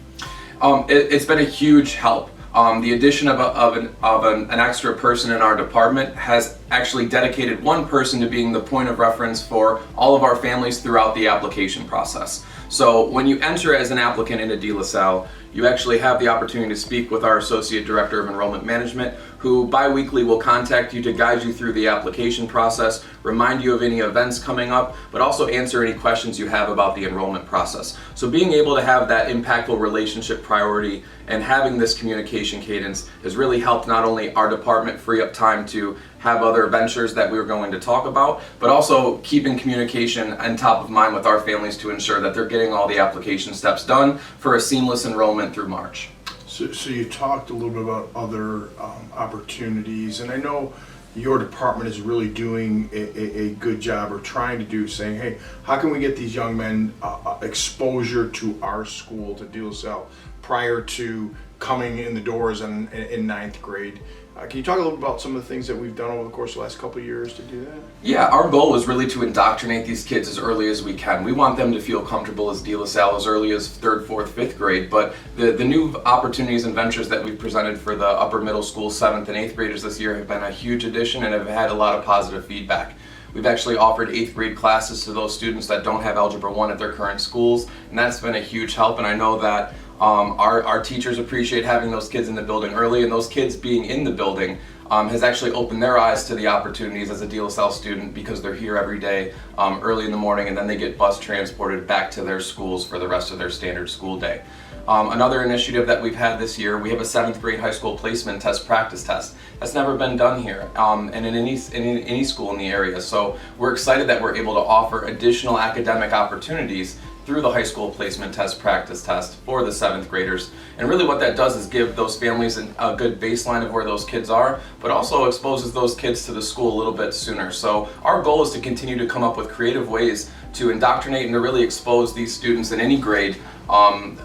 It's been a huge help. The addition of an extra person in our department has actually dedicated one person to being the point of reference for all of our families throughout the application process. So when you enter as an applicant into De La Salle, you actually have the opportunity to speak with our Associate Director of Enrollment Management, who bi-weekly will contact you to guide you through the application process, remind you of any events coming up, but also answer any questions you have about the enrollment process. So being able to have that impactful relationship priority and having this communication cadence has really helped not only our department free up time to have other ventures that we were going to talk about, but also keeping communication on top of mind with our families to ensure that they're getting all the application steps done for a seamless enrollment through March. So you talked a little bit about other opportunities, and I know your department is really doing a good job, or trying to do, saying, hey, how can we get these young men exposure to our school, to De La Salle, prior to coming in the doors in 9th grade? Can you talk a little bit about some of the things that we've done over the course of the last couple of years to do that? Yeah, our goal is really to indoctrinate these kids as early as we can. We want them to feel comfortable as De La Salle as early as 3rd, 4th, 5th grade, but the new opportunities and ventures that we've presented for the upper middle school 7th and 8th graders this year have been a huge addition and have had a lot of positive feedback. We've actually offered 8th grade classes to those students that don't have Algebra 1 at their current schools, and that's been a huge help, and I know that Our teachers appreciate having those kids in the building early, and those kids being in the building has actually opened their eyes to the opportunities as a De La Salle student, because they're here every day early in the morning, and then they get bus transported back to their schools for the rest of their standard school day. Another initiative that we've had this year, we have a 7th grade high school placement test practice test. That's never been done here and in any school in the area. So we're excited that we're able to offer additional academic opportunities through the high school placement test practice test for the 7th graders. And really what that does is give those families a good baseline of where those kids are, but also exposes those kids to the school a little bit sooner. So our goal is to continue to come up with creative ways to indoctrinate and to really expose these students in any grade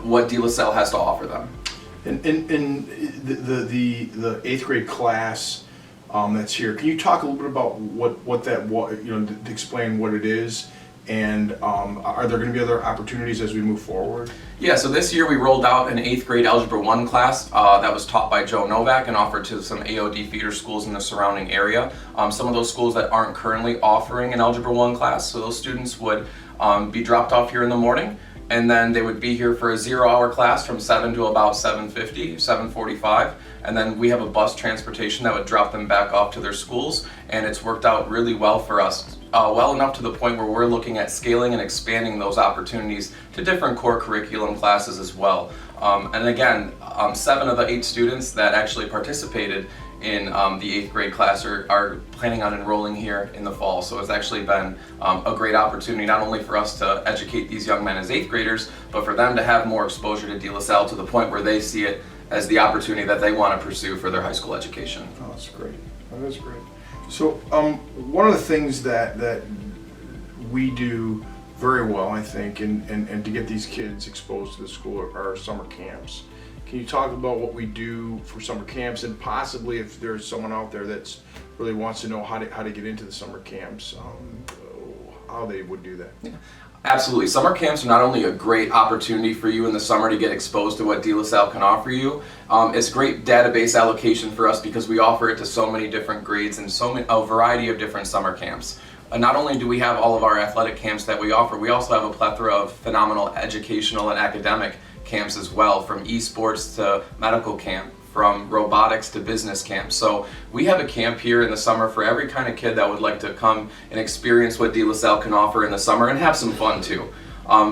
what De La Salle has to offer them. In the 8th grade class that's here, can you talk a little bit about what to explain what it is, and are there going to be other opportunities as we move forward? Yeah, so this year we rolled out an 8th grade Algebra 1 class that was taught by Joe Novak and offered to some AOD feeder schools in the surrounding area. Some of those schools that aren't currently offering an Algebra 1 class, so those students would be dropped off here in the morning, and then they would be here for a 0-hour class from 7 to about 7:50, 7:45, and then we have a bus transportation that would drop them back off to their schools, and it's worked out really well for us, well enough to the point where we're looking at scaling and expanding those opportunities to different core curriculum classes as well. And again, 7 of the 8 students that actually participated in the 8th grade class are planning on enrolling here in the fall. So it's actually been a great opportunity not only for us to educate these young men as 8th graders, but for them to have more exposure to De La Salle to the point where they see it as the opportunity that they want to pursue for their high school education. Oh, that's great. That is great. So one of the things that we do very well, I think, and to get these kids exposed to the school are summer camps. Can you talk about what we do for summer camps, and possibly if there's someone out there that's really wants to know how to get into the summer camps, how they would do that? Yeah. Absolutely. Summer camps are not only a great opportunity for you in the summer to get exposed to what De La Salle can offer you, it's great database allocation for us because we offer it to so many different grades and a variety of different summer camps. Not only do we have all of our athletic camps that we offer, we also have a plethora of phenomenal educational and academic camps as well, from Esports to medical camp, from robotics to business camp. So we have a camp here in the summer for every kind of kid that would like to come and experience what De La Salle can offer in the summer and have some fun too.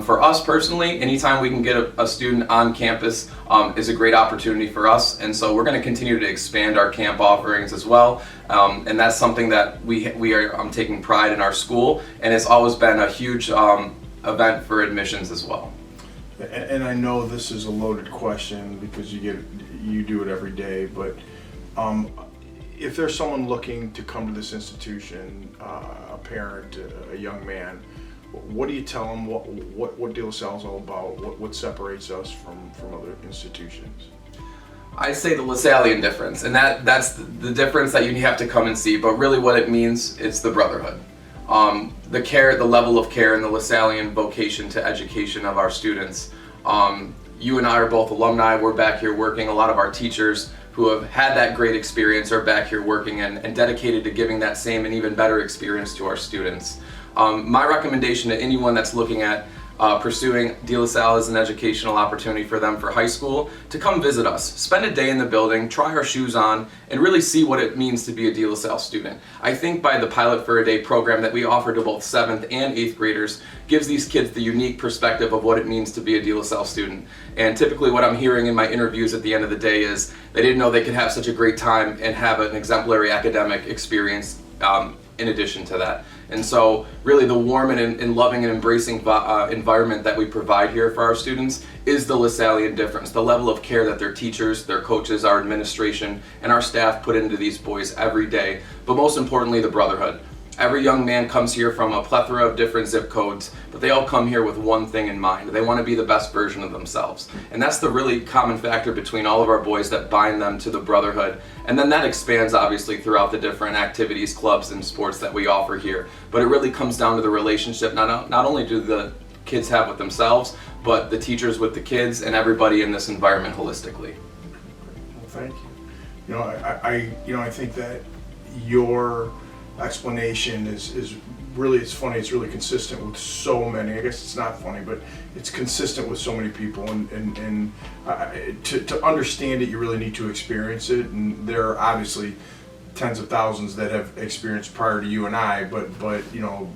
For us personally, anytime we can get a student on campus is a great opportunity for us, and so we're going to continue to expand our camp offerings as well, and that's something that we are taking pride in our school, and it's always been a huge event for admissions as well. And I know this is a loaded question because you do it every day, but if there's someone looking to come to this institution, a parent, a young man, what do you tell them? What De La Salle is all about? What separates us from other institutions? I say the LaSallian difference, and that's the difference that you have to come and see. But really, what it means is the brotherhood. The care, the level of care, and the LaSallian vocation to education of our students. You and I are both alumni. We're back here working. A lot of our teachers who have had that great experience are back here working and dedicated to giving that same and even better experience to our students. My recommendation to anyone that's looking at pursuing De La Salle as an educational opportunity for them for high school, to come visit us. Spend a day in the building, try our shoes on, and really see what it means to be a De La Salle student. I think by the Pilot for a Day program that we offer to both 7th and 8th graders gives these kids the unique perspective of what it means to be a De La Salle student. And typically what I'm hearing in my interviews at the end of the day is they didn't know they could have such a great time and have an exemplary academic experience in addition to that. And so really the warm and loving and embracing environment that we provide here for our students is the LaSallian difference. The level of care that their teachers, their coaches, our administration, and our staff put into these boys every day. But most importantly, the brotherhood. Every young man comes here from a plethora of different zip codes, but they all come here with one thing in mind. They want to be the best version of themselves. And that's the really common factor between all of our boys that bind them to the brotherhood. And then that expands obviously throughout the different activities, clubs, and sports that we offer here. But it really comes down to the relationship not only do the kids have with themselves, but the teachers with the kids and everybody in this environment holistically. Well, thank you. I think that your explanation is really, it's funny, it's really consistent with so many, I guess it's not funny, but it's consistent with so many people, and to understand it, you really need to experience it, and there are obviously tens of thousands that have experienced prior to you and I, but you know,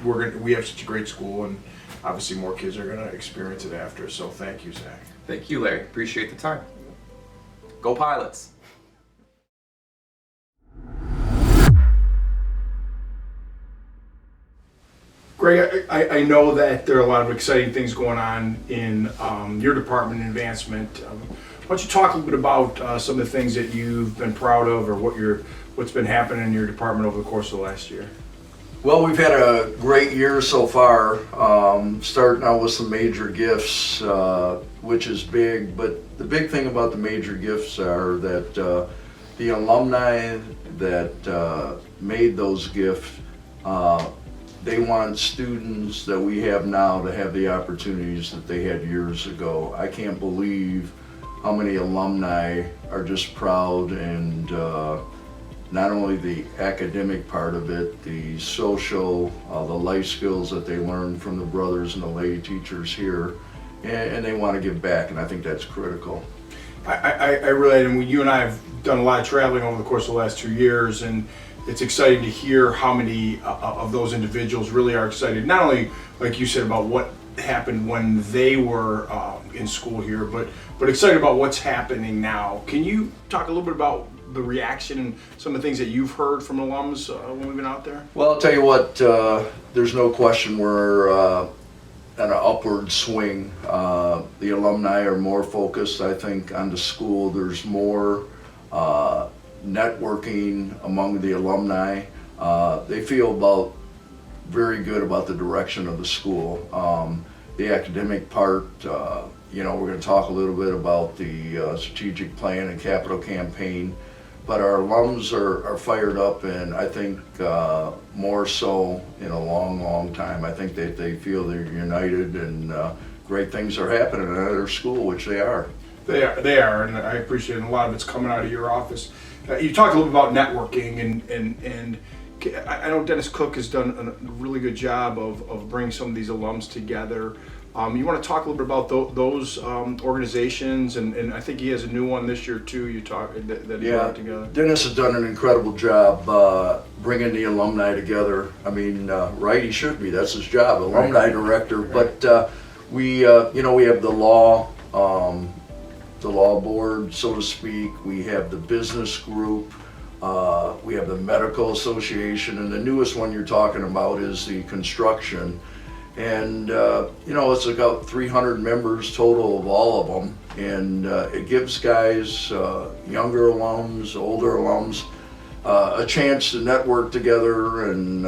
we have such a great school, and obviously more kids are gonna experience it after, so thank you, Zach. Thank you, Larry. Appreciate the time. Go Pilots. Greg, I know that there are a lot of exciting things going on in your department in advancement. Why don't you talk a little bit about some of the things that you've been proud of, or what's been happening in your department over the course of the last year? Well, we've had a great year so far, starting out with some major gifts, which is big, but the big thing about the major gifts are that the alumni that made those gifts, they want students that we have now to have the opportunities that they had years ago. I can't believe how many alumni are just proud, and not only the academic part of it, the social, the life skills that they learned from the brothers and the lady teachers here, and they want to give back, and I think that's critical. I relate, and you and I have done a lot of traveling over the course of the last 2 years, and it's exciting to hear how many of those individuals really are excited, not only, like you said, about what happened when they were in school here, but excited about what's happening now. Can you talk a little bit about the reaction and some of the things that you've heard from alums when we've been out there? Well, I'll tell you what, there's no question we're on an upward swing. The alumni are more focused, I think, on the school. There's more networking among the alumni. They feel very good about the direction of the school. The academic part, you know, we're going to talk a little bit about the strategic plan and capital campaign, but our alums are fired up, and I think more so in a long, long time. I think that they feel they're united, and great things are happening at their school, which they are. They are, and I appreciate it. And a lot of it's coming out of your office. You talked a little bit about networking, and I know Dennis Cook has done a really good job of bringing some of these alums together. You want to talk a little bit about those organizations, and I think he has a new one this year too. He brought together. Dennis has done an incredible job bringing the alumni together. I mean, right? He should be. That's his job, alumni director. Right. But we have the law board, so to speak. We have the business group. We have the medical association, and the newest one you're talking about is the construction. And it's about 300 members total of all of them, and it gives guys, younger alums, older alums, a chance to network together and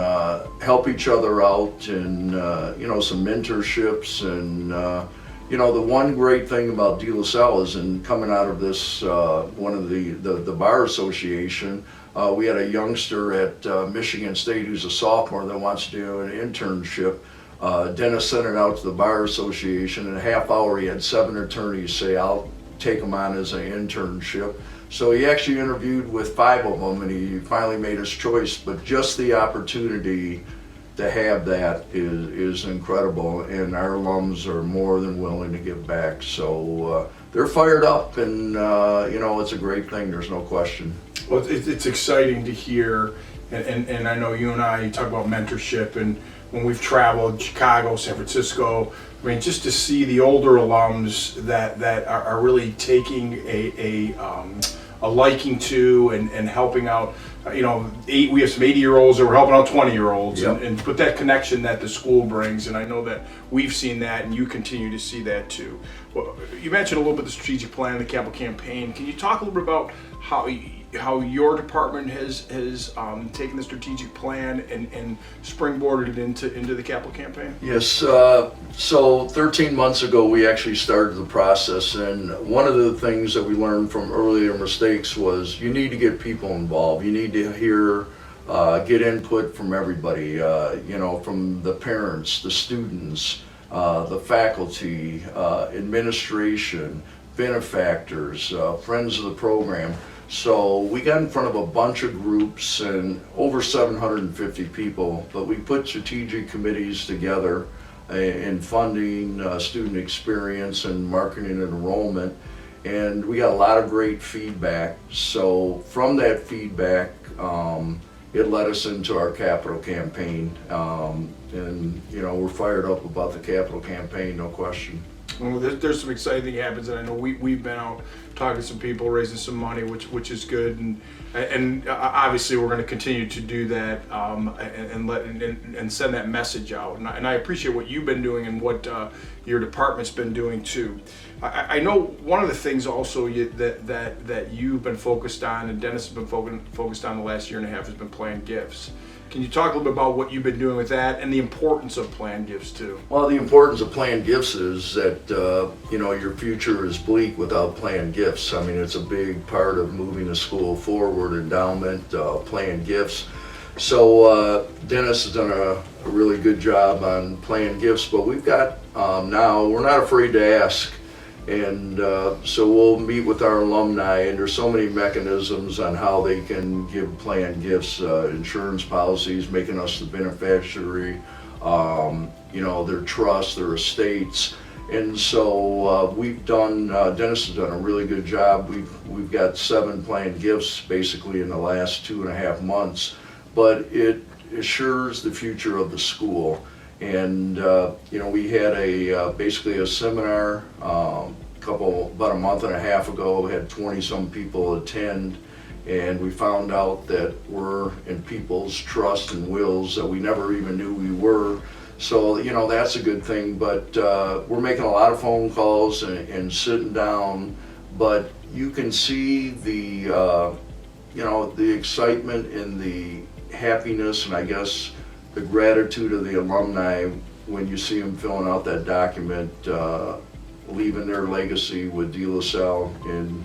help each other out, and some mentorships. And the one great thing about De La Salle is, in coming out of this, one of the bar association, we had a youngster at Michigan State who's a sophomore that wants to do an internship. Dennis sent it out to the bar association. In a half hour, he had 7 attorneys say, "I'll take him on as an internship." So he actually interviewed with 5 of them, and he finally made his choice. But just the opportunity to have that is incredible, and our alums are more than willing to give back. So they're fired up, and it's a great thing. There's no question. Well, it's exciting to hear, and I know you and I talk about mentorship, and when we've traveled Chicago, San Francisco, I mean, just to see the older alums that are really taking a liking to and helping out. We have some 80-year-olds that were helping out 20-year-olds, yep. and put that connection that the school brings. And I know that we've seen that, and you continue to see that too. Well, you mentioned a little bit the strategic plan, the capital campaign. Can you talk a little bit about how your department has taken the strategic plan and springboarded it into the capital campaign? Yes. So 13 months ago, we actually started the process, and one of the things that we learned from earlier mistakes was you need to get people involved. You need to get input from everybody. From the parents, the students, the faculty, administration, benefactors, friends of the program. So we got in front of a bunch of groups and over 750 people, but we put strategic committees together in funding, student experience, and marketing and enrollment. And we got a lot of great feedback. So from that feedback, it led us into our capital campaign. And we're fired up about the capital campaign, no question. Well, there's some exciting thing happens, and I know we've been out talking to some people, raising some money, which is good, and obviously we're going to continue to do that, and send that message out. And I appreciate what you've been doing and what your department's been doing too. I know one of the things also that you've been focused on, and Dennis has been focused on the last year and a half, has been planned gifts. Can you talk a little bit about what you've been doing with that and the importance of planned gifts too? Well, the importance of planned gifts is that your future is bleak without planned gifts. I mean, it's a big part of moving the school forward. Endowment, planned gifts. So Dennis has done a really good job on planned gifts, but we've got now, we're not afraid to ask. And so we'll meet with our alumni, and there's so many mechanisms on how they can give planned gifts, insurance policies, making us the beneficiary, their trust, their estates. And so we've done, Dennis has done a really good job. We've got 7 planned gifts basically in the last 2.5 months, but it assures the future of the school. And we had basically a seminar about a month and a half ago. We had 20-some people attend, and we found out that we're in people's trust and wills that we never even knew we were. So that's a good thing. But we're making a lot of phone calls and sitting down. But you can see the excitement and the happiness, and I guess the gratitude of the alumni when you see them filling out that document, leaving their legacy with De La Salle and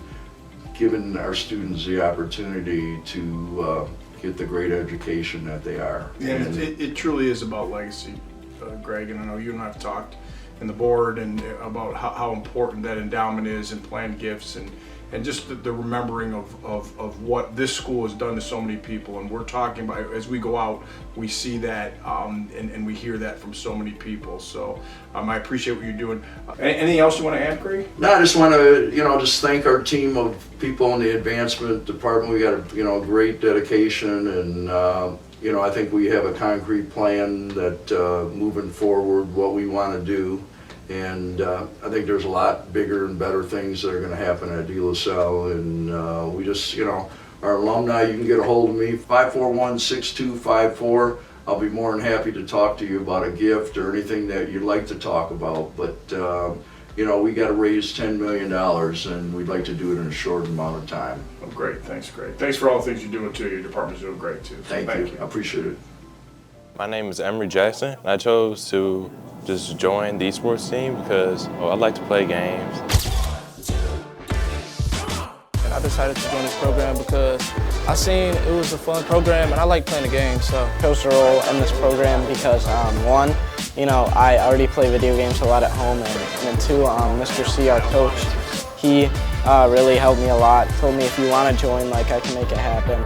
giving our students the opportunity to get the great education that they are. And it truly is about legacy, Greg, and I know you and I have talked in the board and about how important that endowment is and planned gifts and just the remembering of what this school has done to so many people. And we're talking about, as we go out, we see that and we hear that from so many people. So I appreciate what you're doing. Anything else you want to add, Greg? No, I just want to, just thank our team of people in the advancement department. We got a great dedication, and I think we have a concrete plan that moving forward what we want to do. And I think there's a lot bigger and better things that are going to happen at De La Salle. And we just, our alumni, you can get a hold of me, 541-6254. I'll be more than happy to talk to you about a gift or anything that you'd like to talk about. But, we got to raise $10 million, and we'd like to do it in a short amount of time. Oh, great. Thanks, Greg. Thanks for all the things you're doing, too. Your department's doing great, too. So Thank you. I appreciate it. My name is Annmarie Jackson. I chose to just join the Esports team because I like to play games. And I decided to join this program because I seen it was a fun program and I like playing the game. So I chose to enroll in this program because one, I already play video games a lot at home, and then two, Mr. C, our coach, he really helped me a lot. Told me if you want to join, I can make it happen.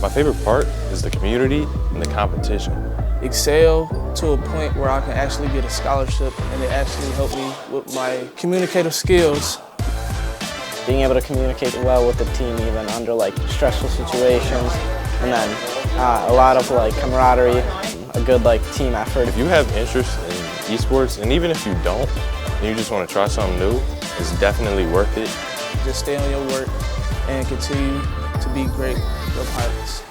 My favorite part is the community and the competition. Excel to a point where I can actually get a scholarship, and it actually helped me with my communicative skills. Being able to communicate well with the team even under stressful situations, and then a lot of camaraderie, a good team effort. If you have interest in esports, and even if you don't, and you just want to try something new, it's definitely worth it. Just stay on your work and continue to be great real pilots.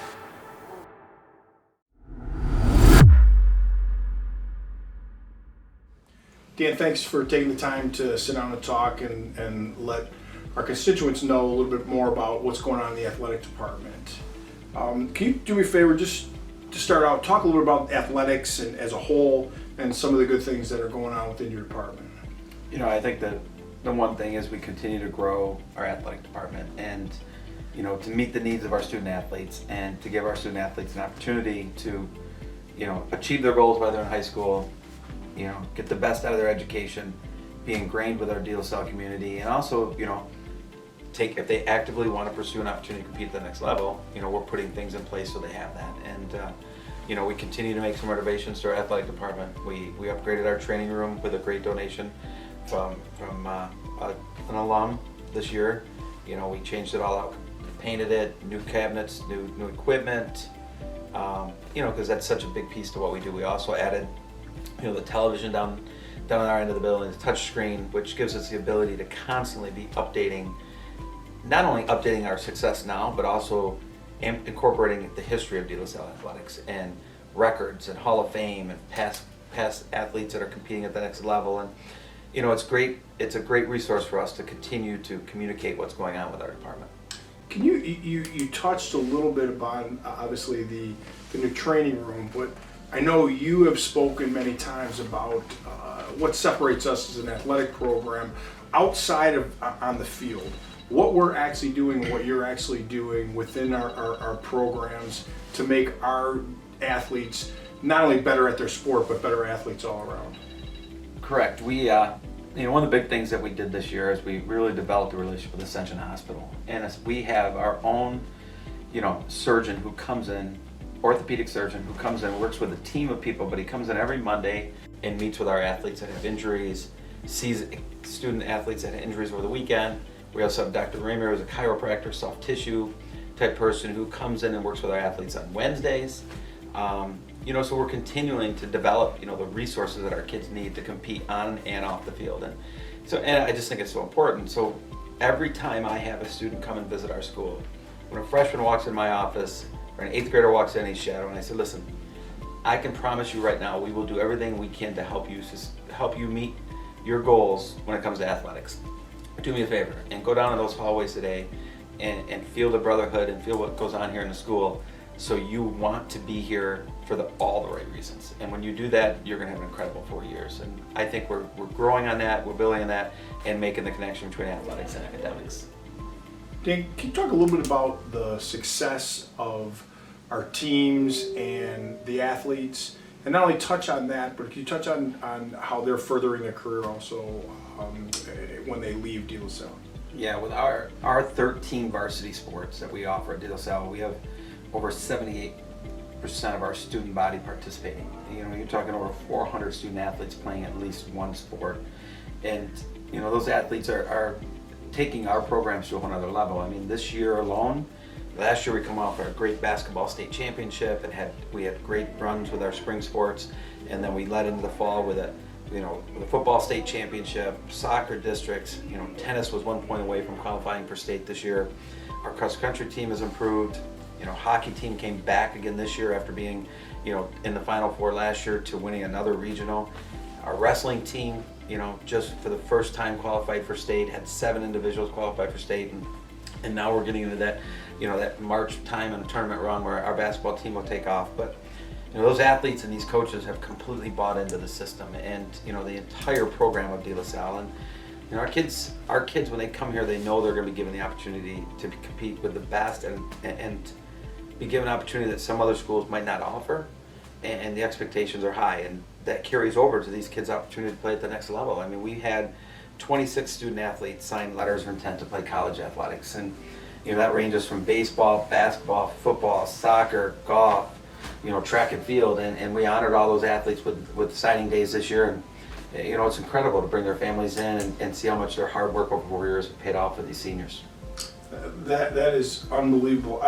Dan, thanks for taking the time to sit down and talk and let our constituents know a little bit more about what's going on in the athletic department. Can you do me a favor, just to start out, talk a little bit about athletics and as a whole and some of the good things that are going on within your department? I think that the one thing is we continue to grow our athletic department and to meet the needs of our student athletes and to give our student athletes an opportunity to achieve their goals while they're in high school, get the best out of their education, be ingrained with our De La Salle community, and also if they actively want to pursue an opportunity to compete at the next level, we're putting things in place so they have that. And we continue to make some renovations to our athletic department. We upgraded our training room with a great donation from an alum this year. We changed it all out, painted it, new cabinets, new equipment. Because that's such a big piece to what we do. We also added, the television down on our end of the building, the touch screen, which gives us the ability to constantly be updating, not only updating our success now, but also incorporating the history of De La Salle athletics and records and Hall of Fame and past athletes that are competing at the next level. And it's great. It's a great resource for us to continue to communicate what's going on with our department. Can you touched a little bit upon obviously the new training room, but I know you have spoken many times about what separates us as an athletic program outside of on the field. What we're actually doing, what you're actually doing within our programs to make our athletes not only better at their sport, but better athletes all around. Correct. We, one of the big things that we did this year is we really developed a relationship with Ascension Hospital. And as we have our own, surgeon who comes in, orthopedic surgeon who comes in, works with a team of people, but he comes in every Monday and meets with our athletes that have injuries, sees student athletes that have injuries over the weekend. We also have Dr. Raymer, who's a chiropractor, soft tissue type person who comes in and works with our athletes on Wednesdays. So we're continuing to develop, the resources that our kids need to compete on and off the field. And I just think it's so important. So every time I have a student come and visit our school, when a freshman walks in my office or an 8th grader walks in, he's shadowing, I say, listen, I can promise you right now, we will do everything we can to help you meet your goals when it comes to athletics. Do me a favor and go down to those hallways today and feel the brotherhood and feel what goes on here in the school, so you want to be here for all the right reasons. And when you do that, you're going to have an incredible 4 years. And I think we're growing on that, we're building on that, and making the connection between athletics and academics. Dan, can you talk a little bit about the success of our teams and the athletes? And not only touch on that, but can you touch on how they're furthering their career also when they leave De La Salle? Yeah, with our 13 varsity sports that we offer at De La Salle, we have over 78% of our student body participating. You're talking over 400 student athletes playing at least one sport. And, those athletes are taking our programs to a whole other level. I mean, this year alone, last year we come off our great basketball state championship and we had great runs with our spring sports, and then we led into the fall with a football state championship, soccer districts. Tennis was 1 point away from qualifying for state this year. Our cross country team has improved. Hockey team came back again this year after being, in the Final Four last year to winning another regional. Our wrestling team, just for the first time qualified for state, had 7 individuals qualified for state, and now we're getting into that, that March time in the tournament run where our basketball team will take off. But those athletes and these coaches have completely bought into the system and the entire program of De La Salle. And our kids when they come here, they know they're going to be given the opportunity to compete with the best and be given an opportunity that some other schools might not offer, and the expectations are high, and that carries over to these kids' opportunity to play at the next level. I mean, we had 26 student athletes sign letters of intent to play college athletics, and that ranges from baseball, basketball, football, soccer, golf, track and field, and we honored all those athletes with signing days this year. And it's incredible to bring their families in and see how much their hard work over 4 years paid off for these seniors. That is unbelievable.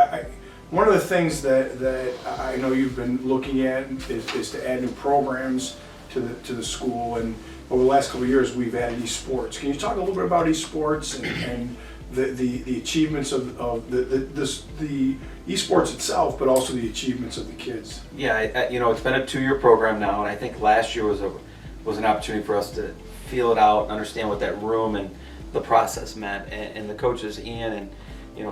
One of the things that I know you've been looking at is to add new programs to the school, and over the last couple of years we've added Esports. Can you talk a little bit about Esports and the achievements of the Esports itself, but also the achievements of the kids? Yeah, it's been a 2-year program now, and I think last year was an opportunity for us to feel it out, understand what that room and the process meant, and the coaches, Ian and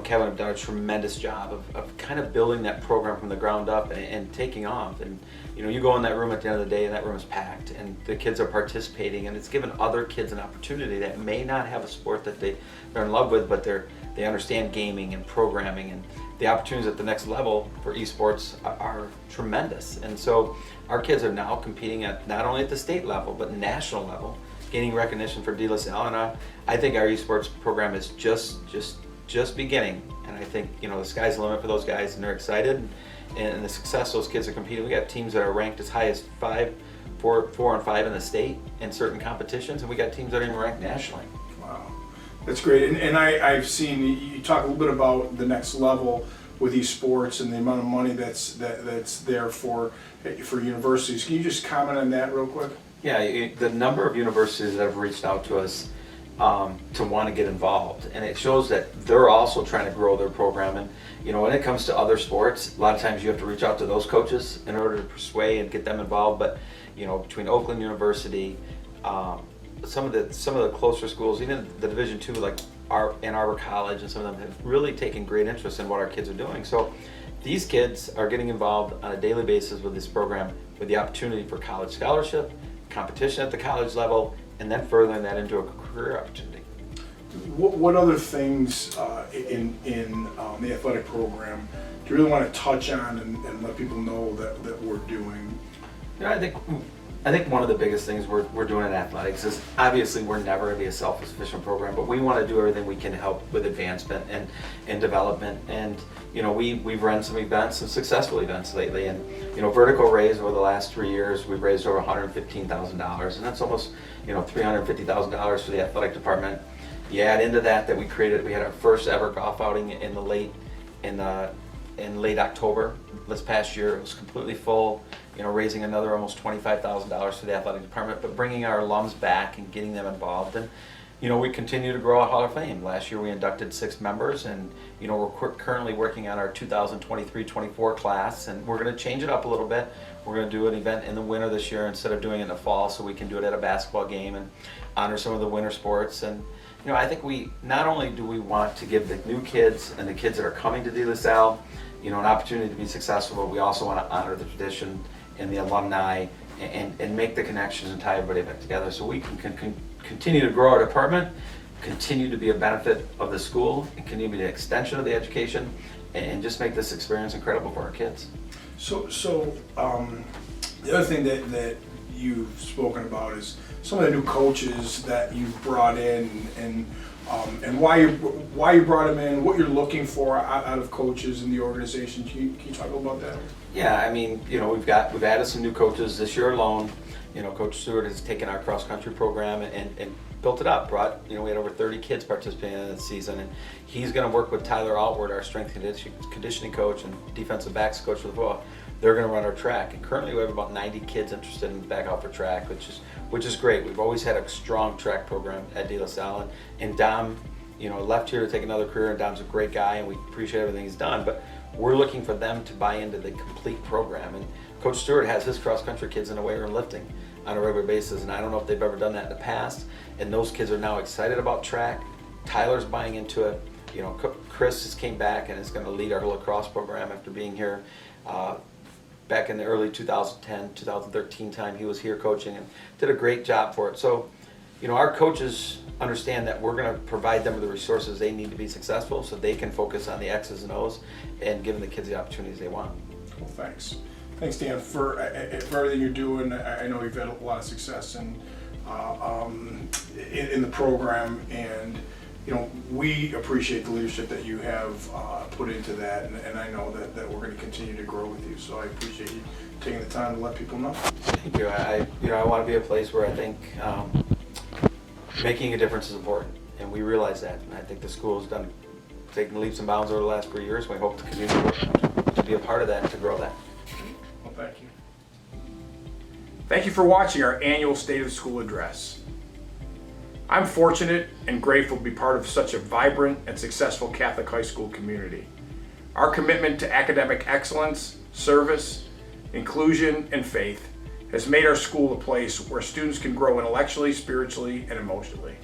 Kevin, have done a tremendous job of kind of building that program from the ground up and taking off. And you go in that room at the end of the day and that room is packed and the kids are participating, and it's given other kids an opportunity that may not have a sport that they're in love with, but they understand gaming and programming, and the opportunities at the next level for esports are tremendous. And so our kids are now competing at not only at the state level but national level, gaining recognition for De La Salle. And I think our esports program is just just beginning, and I think, you know, the sky's the limit for those guys, and they're excited, and the success those kids are competing. We got teams that are ranked as high as 4 and 5 in the state in certain competitions, and we got teams that are even ranked nationally. Wow, that's great. And I've seen you talk a little bit about the next level with Esports and the amount of money that's there for universities. Can you just comment on that real quick? Yeah, the number of universities that have reached out to us to want to get involved, and it shows that they're also trying to grow their program. And you know, when it comes to other sports, a lot of times you have to reach out to those coaches in order to persuade and get them involved. But you know, between Oakland University, some of the closer schools, even the Division II, like Ann Arbor College, and some of them have really taken great interest in what our kids are doing. So these kids are getting involved on a daily basis with this program, with the opportunity for college scholarship, competition at the college level, and then furthering that into a career opportunity. What other things in the athletic program do you really want to touch on and let people know that we're doing? You know, I think one of the biggest things we're doing in athletics is, obviously we're never going to be a self-sufficient program, but we want to do everything we can to help with advancement and development. And you know, we've run some events, some successful events lately, and you know, vertical raise over the last 3 years, we've raised over $115,000, and that's almost, you know, $350,000 for the athletic department. You add into that we had our first ever golf outing in late October this past year. It was completely full, you know, raising another almost $25,000 for the athletic department, but bringing our alums back and getting them involved. And you know, we continue to grow our Hall of Fame. Last year we inducted 6 members, and you know, we're currently working on our 2023-24 class, and we're going to change it up a little bit. We're going to do an event in the winter this year instead of doing it in the fall, so we can do it at a basketball game and honor some of the winter sports. And you know, I think not only do we want to give the new kids and the kids that are coming to De La Salle, you know, an opportunity to be successful, but we also want to honor the tradition and the alumni and make the connections and tie everybody back together, so we can continue to grow our department, continue to be a benefit of the school, and continue to be an extension of the education, and just make this experience incredible for our kids. So the other thing that you've spoken about is some of the new coaches that you've brought in, and why you brought them in, what you're looking for out of coaches in the organization. Can you talk a little about that? Yeah, I mean, you know, we've added some new coaches this year alone. You know, Coach Stewart has taken our cross-country program and built it up. We had over 30 kids participating in this season, and he's going to work with Tyler Altward, our strength conditioning coach and defensive backs coach for the football. They're going to run our track, and currently we have about 90 kids interested in back out for track, which is great. We've always had a strong track program at De La Salle, and Dom, you know, left here to take another career, and Dom's a great guy, and we appreciate everything he's done, but we're looking for them to buy into the complete program. And Coach Stewart has his cross-country kids in the weight room lifting on a regular basis, and I don't know if they've ever done that in the past, and those kids are now excited about track. Tyler's buying into it. You know, Chris just came back and is going to lead our lacrosse program after being here back in the early 2010, 2013 time. He was here coaching and did a great job for it. So, you know, our coaches understand that we're going to provide them with the resources they need to be successful, so they can focus on the X's and O's and giving the kids the opportunities they want. Well, thanks. Thanks, Dan, for everything you're doing. I know you've had a lot of success in the program, and you know, we appreciate the leadership that you have put into that, and I know that we're going to continue to grow with you. So I appreciate you taking the time to let people know. Thank you. I want to be a place where I think making a difference is important, and we realize that. And I think the school has taken leaps and bounds over the last 3 years. We hope to continue to be a part of that and to grow that. Well, thank you. Thank you for watching our annual State of the School address. I'm fortunate and grateful to be part of such a vibrant and successful Catholic high school community. Our commitment to academic excellence, service, inclusion, and faith has made our school a place where students can grow intellectually, spiritually, and emotionally.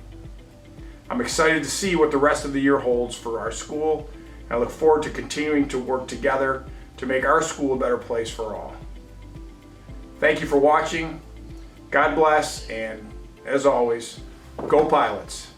I'm excited to see what the rest of the year holds for our school, and I look forward to continuing to work together to make our school a better place for all. Thank you for watching. God bless, and as always, go Pilots.